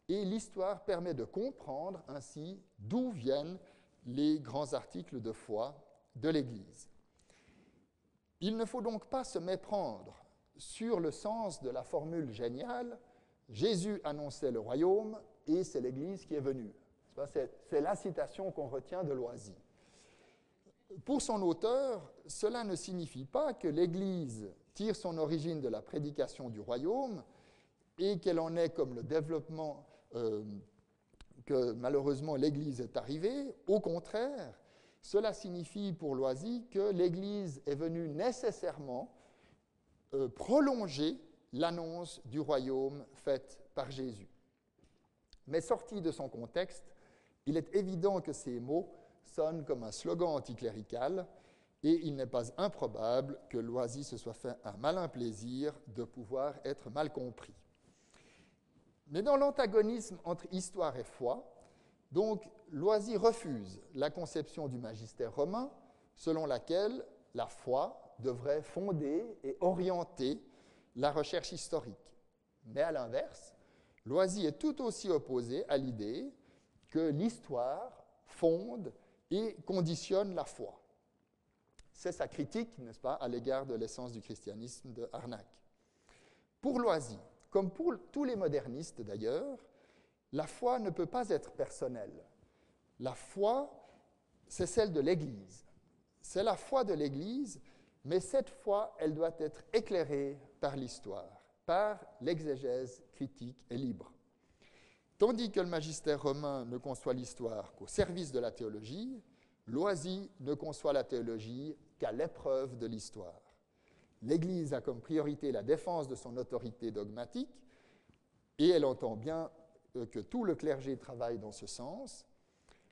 Et l'histoire permet de comprendre ainsi d'où viennent les grands articles de foi de l'Église. Il ne faut donc pas se méprendre sur le sens de la formule géniale « Jésus annonçait le royaume et c'est l'Église qui est venue ». C'est la citation qu'on retient de Loisy. Pour son auteur, cela ne signifie pas que l'Église tire son origine de la prédication du royaume et qu'elle en est comme le développement que malheureusement l'Église est arrivée. Au contraire, cela signifie pour Loisy que l'Église est venue nécessairement prolonger l'annonce du royaume faite par Jésus. Mais sorti de son contexte, il est évident que ces mots sonnent comme un slogan anticlérical et il n'est pas improbable que Loisy se soit fait un malin plaisir de pouvoir être mal compris. Mais dans l'antagonisme entre histoire et foi, donc, Loisy refuse la conception du magistère romain selon laquelle la foi devrait fonder et orienter la recherche historique. Mais à l'inverse, Loisy est tout aussi opposé à l'idée que l'histoire fonde et conditionne la foi. C'est sa critique, n'est-ce pas, à l'égard de l'essence du christianisme de Harnack. Pour Loisy, comme pour tous les modernistes d'ailleurs, la foi ne peut pas être personnelle. La foi, c'est celle de l'Église. C'est la foi de l'Église, mais cette foi, elle doit être éclairée par l'histoire, par l'exégèse critique et libre. Tandis que le magistère romain ne conçoit l'histoire qu'au service de la théologie, Loisy ne conçoit la théologie qu'à l'épreuve de l'histoire. L'Église a comme priorité la défense de son autorité dogmatique, et elle entend bien que tout le clergé travaille dans ce sens.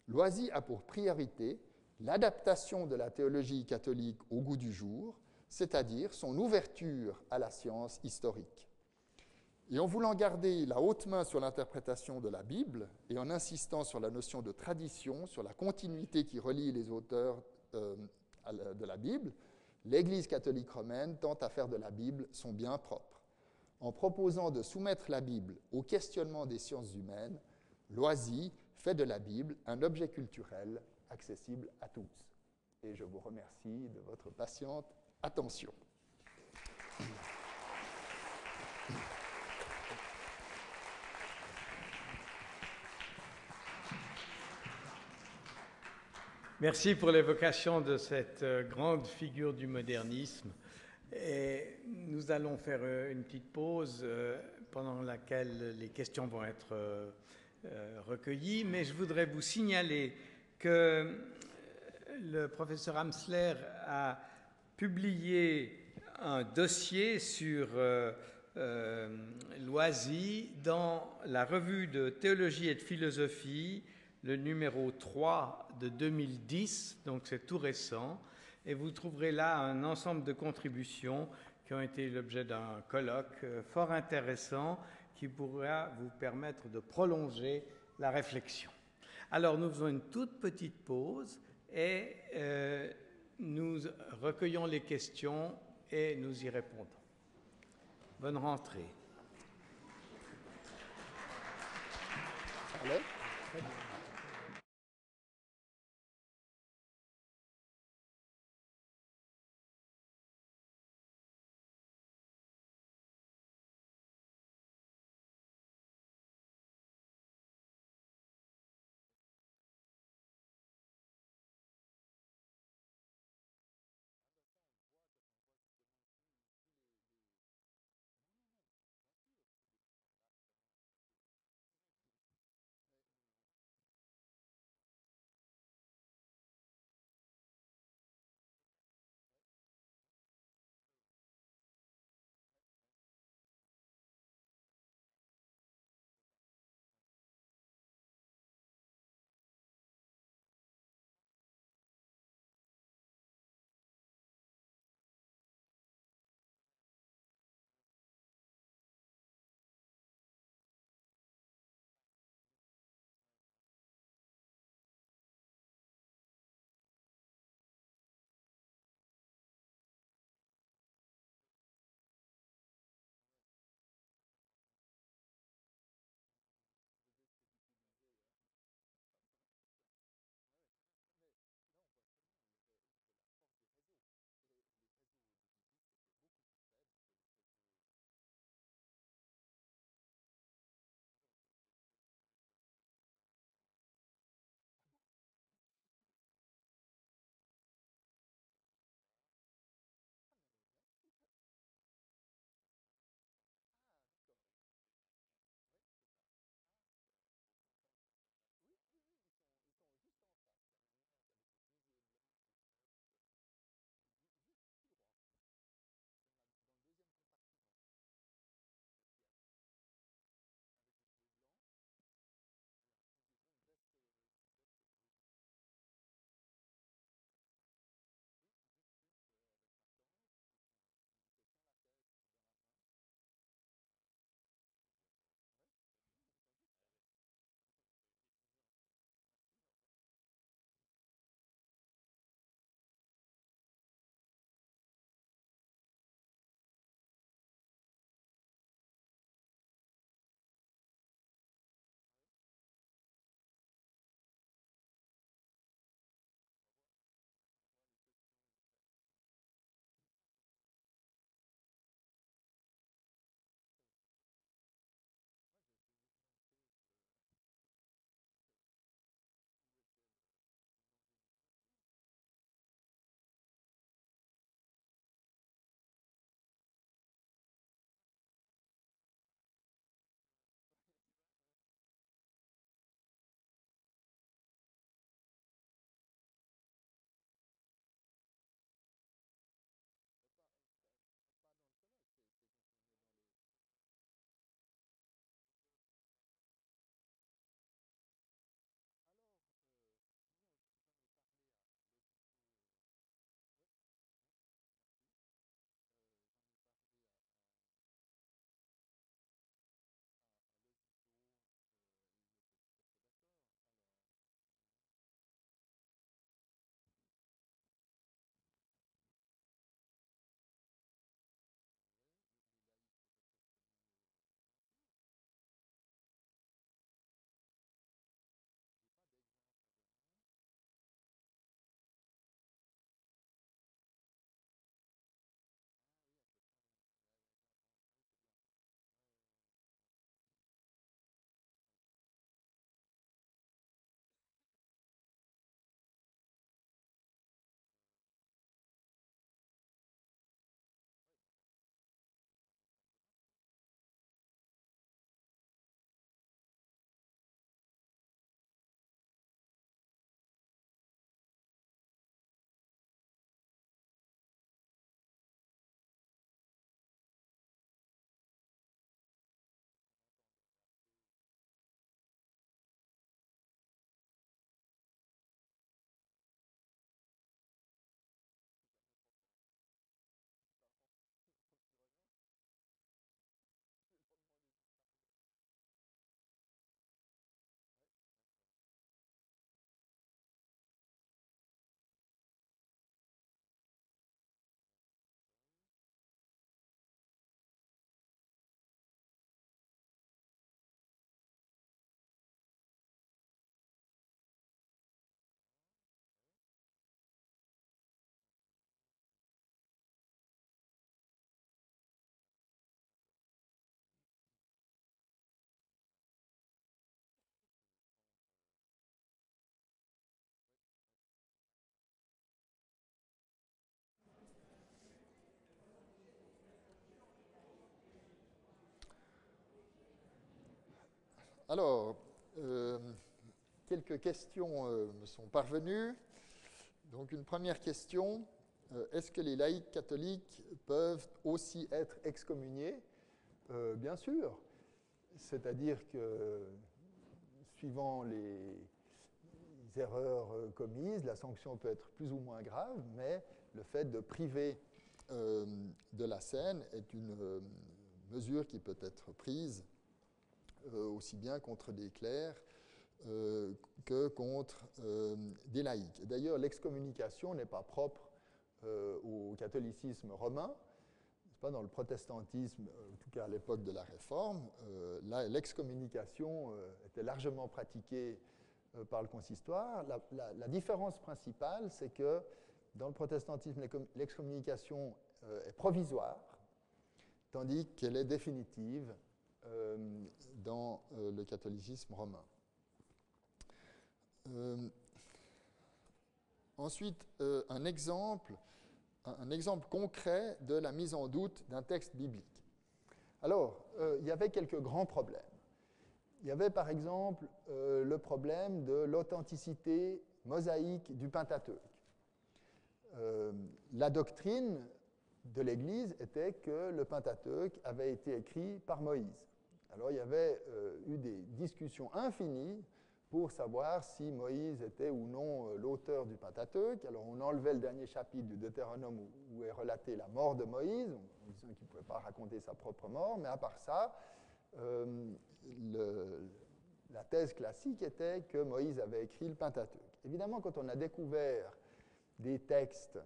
Loisy a pour priorité l'adaptation de la théologie catholique au goût du jour, c'est-à-dire son ouverture à la science historique. Et en voulant garder la haute main sur l'interprétation de la Bible et en insistant sur la notion de tradition, sur la continuité qui relie les auteurs de la Bible, l'Église catholique romaine tente à faire de la Bible son bien propre. En proposant de soumettre la Bible au questionnement des sciences humaines, Loisy fait de la Bible un objet culturel accessible à tous. Et je vous remercie de votre patiente attention. Merci pour l'évocation de cette grande figure du modernisme. Et nous allons faire une petite pause pendant laquelle les questions vont être recueillis, mais je voudrais vous signaler que le professeur Amsler a publié un dossier sur Loisy dans la revue de théologie et de philosophie, le numéro 3 de 2010, donc c'est tout récent, et vous trouverez là un ensemble de contributions qui ont été l'objet d'un colloque fort intéressant qui pourra vous permettre de prolonger la réflexion. Alors nous faisons une toute petite pause et nous recueillons les questions et nous y répondons. Bonne rentrée. Allez. Alors, quelques questions me sont parvenues. Donc, une première question, est-ce que les laïcs catholiques peuvent aussi être excommuniés ? Bien sûr. C'est-à-dire que, suivant les erreurs commises, la sanction peut être plus ou moins grave, mais le fait de priver de la scène est une mesure qui peut être prise aussi bien contre des clercs que contre des laïcs. D'ailleurs, l'excommunication n'est pas propre au catholicisme romain. Pas dans le protestantisme, en tout cas à l'époque de la Réforme, l'excommunication était largement pratiquée par le consistoire. La différence principale, c'est que dans le protestantisme, l'excommunication est provisoire, tandis qu'elle est définitive dans le catholicisme romain. Ensuite, un exemple concret de la mise en doute d'un texte biblique. Alors, il y avait quelques grands problèmes. Il y avait par exemple le problème de l'authenticité mosaïque du Pentateuque. La doctrine de l'Église était que le Pentateuque avait été écrit par Moïse. Alors, il y avait eu des discussions infinies pour savoir si Moïse était ou non l'auteur du Pentateuque. Alors on enlevait le dernier chapitre du Deutéronome où est relatée la mort de Moïse, en disant qu'il ne pouvait pas raconter sa propre mort, mais à part ça, la thèse classique était que Moïse avait écrit le Pentateuque. Évidemment, quand on a découvert des textes,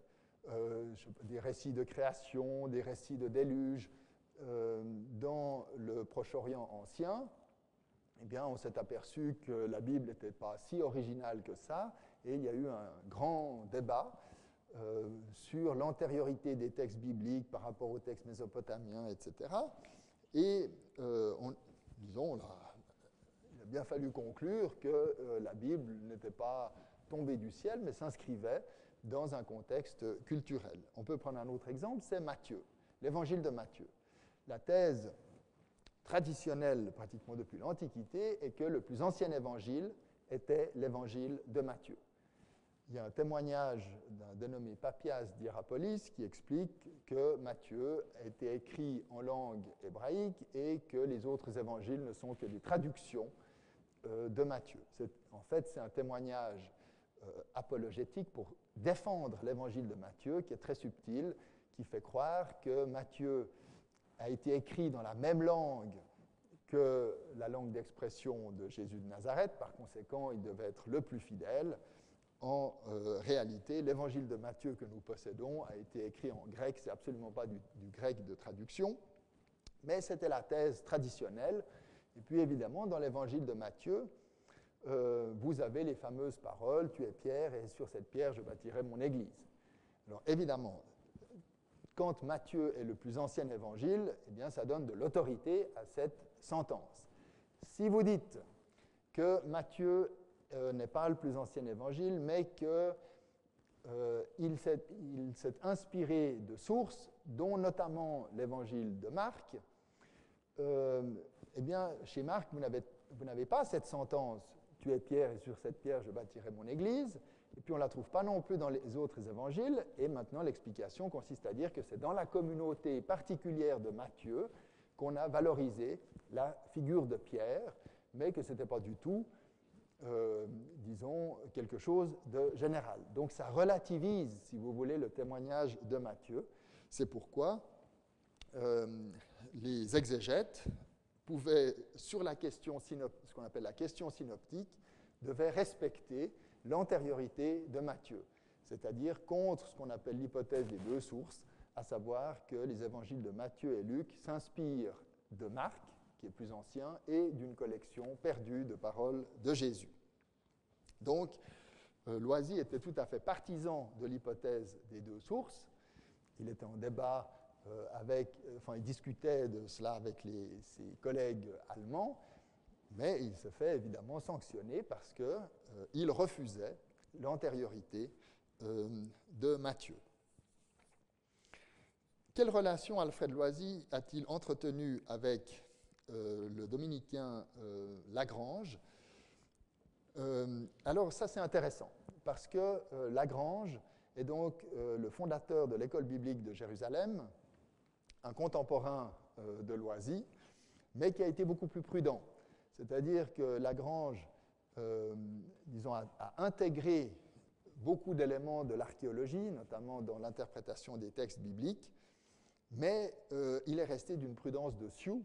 des récits de création, des récits de déluge dans le Proche-Orient ancien, eh bien, on s'est aperçu que la Bible n'était pas si originale que ça, et il y a eu un grand débat sur l'antériorité des textes bibliques par rapport aux textes mésopotamiens, etc. Et, il a bien fallu conclure que la Bible n'était pas tombée du ciel, mais s'inscrivait dans un contexte culturel. On peut prendre un autre exemple, c'est Matthieu, l'évangile de Matthieu. La thèse traditionnelle, pratiquement depuis l'Antiquité, est que le plus ancien évangile était l'évangile de Matthieu. Il y a un témoignage d'un dénommé Papias d'Hierapolis qui explique que Matthieu a été écrit en langue hébraïque et que les autres évangiles ne sont que des traductions de Matthieu. En fait, c'est un témoignage apologétique pour défendre l'évangile de Matthieu qui est très subtil, qui fait croire que Matthieu a été écrit dans la même langue que la langue d'expression de Jésus de Nazareth, par conséquent, il devait être le plus fidèle. En réalité, l'évangile de Matthieu que nous possédons a été écrit en grec, c'est absolument pas du grec de traduction, mais c'était la thèse traditionnelle. Et puis évidemment, dans l'évangile de Matthieu, vous avez les fameuses paroles « Tu es Pierre, et sur cette pierre je bâtirai mon église ». Alors évidemment, quand Matthieu est le plus ancien évangile, eh bien, ça donne de l'autorité à cette sentence. Si vous dites que Matthieu n'est pas le plus ancien évangile, mais qu'il s'est inspiré de sources, dont notamment l'évangile de Marc, eh bien, chez Marc, vous n'avez pas cette sentence « Tu es Pierre, et sur cette pierre je bâtirai mon église », et puis on ne la trouve pas non plus dans les autres évangiles, et maintenant l'explication consiste à dire que c'est dans la communauté particulière de Matthieu qu'on a valorisé la figure de Pierre, mais que ce n'était pas du tout, disons, quelque chose de général. Donc ça relativise, si vous voulez, le témoignage de Matthieu. C'est pourquoi les exégètes pouvaient, sur la question ce qu'on appelle la question synoptique, devaient respecter l'antériorité de Matthieu, c'est-à-dire contre ce qu'on appelle l'hypothèse des deux sources, à savoir que les évangiles de Matthieu et Luc s'inspirent de Marc, qui est plus ancien, et d'une collection perdue de paroles de Jésus. Donc, Loisy était tout à fait partisan de l'hypothèse des deux sources. Il était en débat il discutait de cela avec ses collègues allemands, mais il se fait évidemment sanctionner parce qu'il refusait l'antériorité de Matthieu. Quelle relation Alfred Loisy a-t-il entretenue avec le dominicain Lagrange. Alors ça c'est intéressant, parce que Lagrange est donc le fondateur de l'école biblique de Jérusalem, un contemporain de Loisy, mais qui a été beaucoup plus prudent. C'est-à-dire que Lagrange, disons, a intégré beaucoup d'éléments de l'archéologie, notamment dans l'interprétation des textes bibliques, mais il est resté d'une prudence de Sioux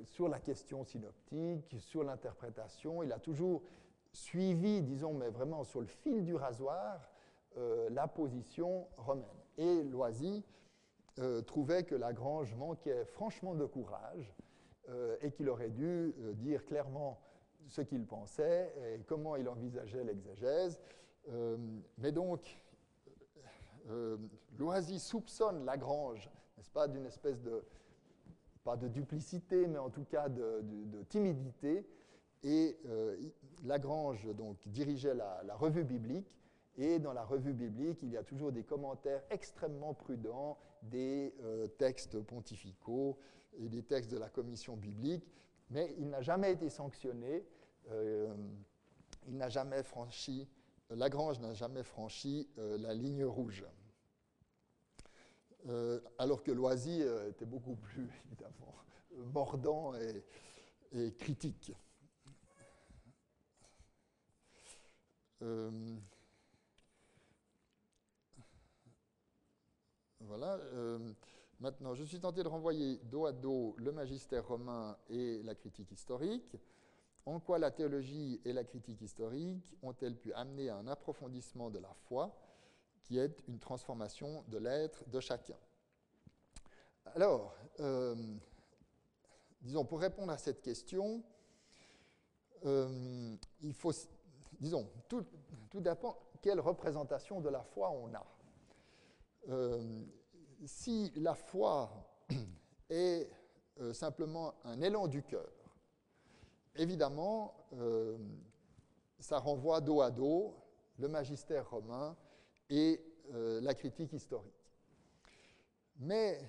sur la question synoptique, sur l'interprétation. Il a toujours suivi, disons, mais vraiment sur le fil du rasoir, la position romaine. Et Loisy trouvait que Lagrange manquait franchement de courage et qu'il aurait dû dire clairement ce qu'il pensait et comment il envisageait l'exégèse. Mais donc, Loisy soupçonne Lagrange, n'est-ce pas, d'une espèce de, pas de duplicité, mais en tout cas de timidité. Et Lagrange donc, dirigeait la revue biblique. Et dans la revue biblique, il y a toujours des commentaires extrêmement prudents des textes pontificaux et des textes de la commission biblique, mais il n'a jamais été sanctionné, il n'a jamais franchi, Lagrange n'a jamais franchi la ligne rouge. Alors que Loisy était beaucoup plus, évidemment, mordant et critique. Voilà. Maintenant, je suis tenté de renvoyer dos à dos le magistère romain et la critique historique. En quoi la théologie et la critique historique ont-elles pu amener à un approfondissement de la foi qui est une transformation de l'être de chacun? Alors, disons, pour répondre à cette question, il faut, disons, tout dépend quelle représentation de la foi on a. Si la foi est simplement un élan du cœur, évidemment, ça renvoie dos à dos le magistère romain et la critique historique. Mais,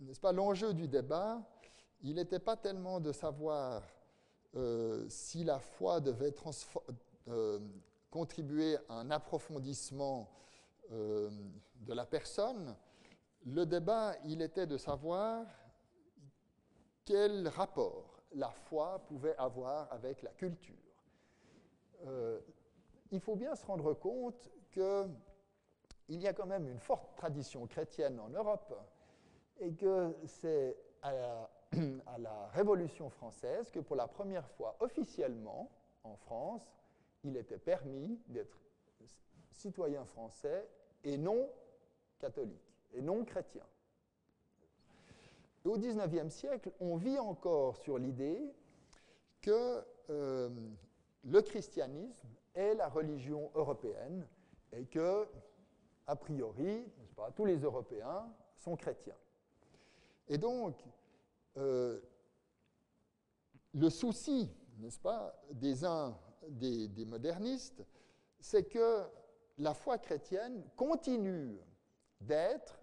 n'est-ce pas, l'enjeu du débat, il n'était pas tellement de savoir si la foi devait contribuer à un approfondissement de la personne. Le débat, il était de savoir quel rapport la foi pouvait avoir avec la culture. Il faut bien se rendre compte qu'il y a quand même une forte tradition chrétienne en Europe et que c'est à la Révolution française que pour la première fois officiellement en France, il était permis d'être citoyen français et non catholique, et non chrétien. Au XIXe siècle, on vit encore sur l'idée que le christianisme est la religion européenne et que, a priori, n'est-ce pas, tous les Européens sont chrétiens. Et donc, le souci, n'est-ce pas, des modernistes, c'est que la foi chrétienne continue d'être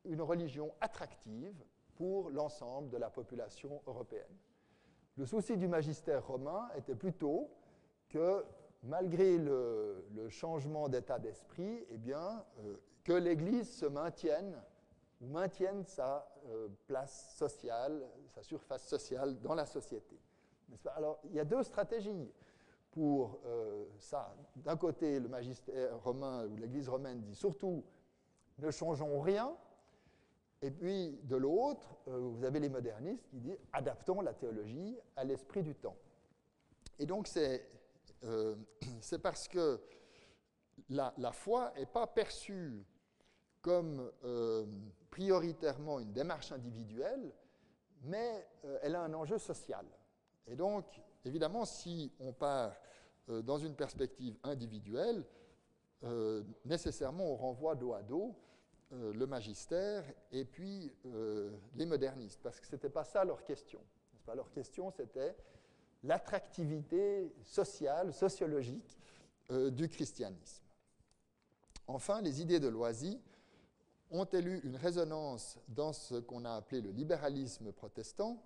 une religion attractive pour l'ensemble de la population européenne. Le souci du magistère romain était plutôt que, malgré le changement d'état d'esprit, eh bien, que l'Église se maintienne sa place sociale, sa surface sociale dans la société. N'est-ce pas? Alors, il y a deux stratégies pour ça. D'un côté, le magistère romain ou l'Église romaine dit surtout ne changeons rien. Et puis, de l'autre, vous avez les modernistes qui disent adaptons la théologie à l'esprit du temps. Et donc, c'est parce que la foi n'est pas perçue comme prioritairement une démarche individuelle, mais elle a un enjeu social. Et donc, évidemment, si on part dans une perspective individuelle, nécessairement on renvoie dos à dos le magistère et puis les modernistes, parce que ce n'était pas ça leur question. N'est-ce pas ? Leur question, c'était l'attractivité sociale, sociologique du christianisme. Enfin, les idées de Loisy ont-elles eu une résonance dans ce qu'on a appelé le libéralisme protestant?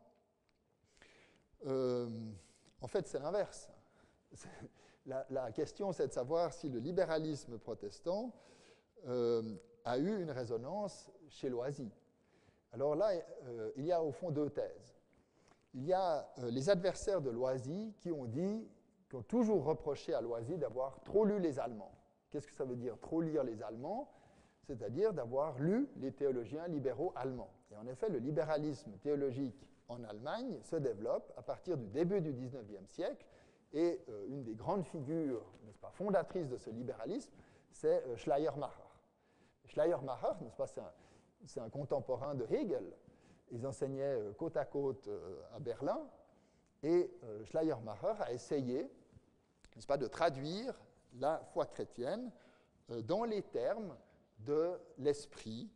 En fait, c'est l'inverse. La question, c'est de savoir si le libéralisme protestant a eu une résonance chez Loisy. Alors là, il y a au fond deux thèses. Il y a les adversaires de Loisy qui ont toujours reproché à Loisy d'avoir trop lu les Allemands. Qu'est-ce que ça veut dire, trop lire les Allemands? C'est-à-dire d'avoir lu les théologiens libéraux allemands. Et en effet, le libéralisme théologique en Allemagne se développe à partir du début du XIXe siècle, et une des grandes figures, n'est-ce pas, fondatrices de ce libéralisme, c'est Schleiermacher. Schleiermacher, n'est-ce pas, c'est un contemporain de Hegel. Ils enseignaient côte à côte à Berlin, et Schleiermacher a essayé, n'est-ce pas, de traduire la foi chrétienne dans les termes de l'esprit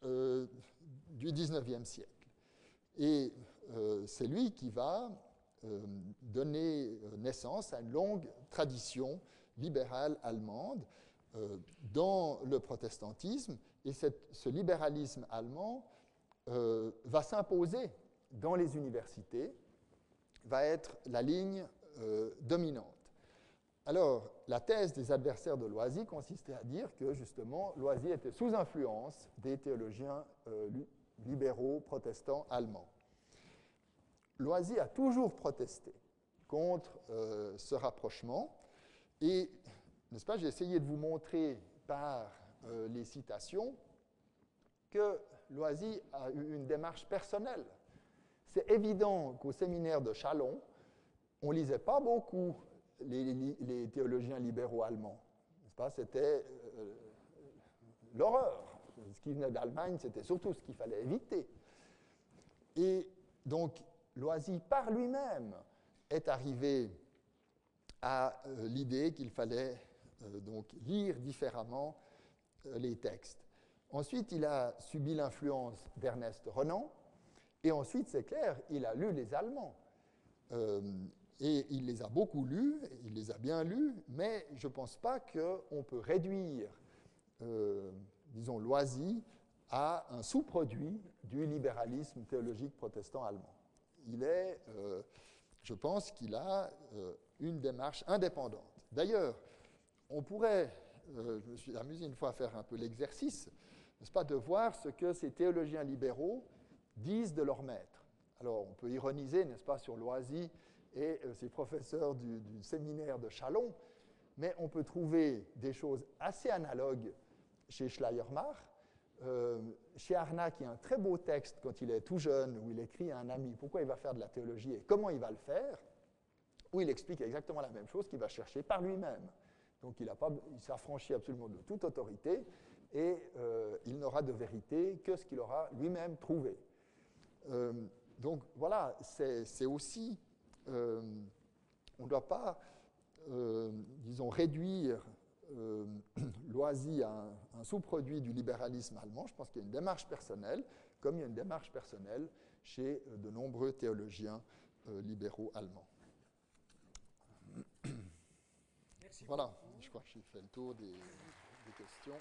du XIXe siècle. Et c'est lui qui va donner naissance à une longue tradition libérale allemande dans le protestantisme, et ce libéralisme allemand va s'imposer dans les universités, va être la ligne dominante. Alors, la thèse des adversaires de Loisy consistait à dire que, justement, Loisy était sous influence des théologiens libéraux protestants allemands. Loisy a toujours protesté contre ce rapprochement, et, n'est-ce pas, j'ai essayé de vous montrer par les citations que Loisy a eu une démarche personnelle. C'est évident qu'au séminaire de Châlons, on ne lisait pas beaucoup les théologiens libéraux allemands. N'est-ce pas? C'était l'horreur. Ce qui venait d'Allemagne, c'était surtout ce qu'il fallait éviter. Et donc, Loisy, par lui-même, est arrivé à l'idée qu'il fallait donc lire différemment les textes. Ensuite, il a subi l'influence d'Ernest Renan, et ensuite, c'est clair, il a lu les Allemands. Et il les a beaucoup lus, il les a bien lus, mais je ne pense pas qu'on peut réduire, disons, Loisy à un sous-produit du libéralisme théologique protestant allemand. Je pense qu'il a une démarche indépendante. D'ailleurs, on pourrait, je me suis amusé une fois à faire un peu l'exercice, n'est-ce pas, de voir ce que ces théologiens libéraux disent de leur maître. Alors, on peut ironiser, n'est-ce pas, sur Loisy et ses professeurs du séminaire de Châlons, mais on peut trouver des choses assez analogues chez Schleiermacher. Chez Arnac, il y a un très beau texte quand il est tout jeune, où il écrit à un ami pourquoi il va faire de la théologie et comment il va le faire, où il explique exactement la même chose qu'il va chercher par lui-même. Donc il s'affranchit absolument de toute autorité, et il n'aura de vérité que ce qu'il aura lui-même trouvé. Donc voilà, c'est aussi... on ne doit pas, disons, réduire Loisy à un sous-produit du libéralisme allemand. Je pense qu'il y a une démarche personnelle, comme il y a une démarche personnelle chez de nombreux théologiens libéraux allemands. Merci voilà, beaucoup. je crois que j'ai fait le tour des questions.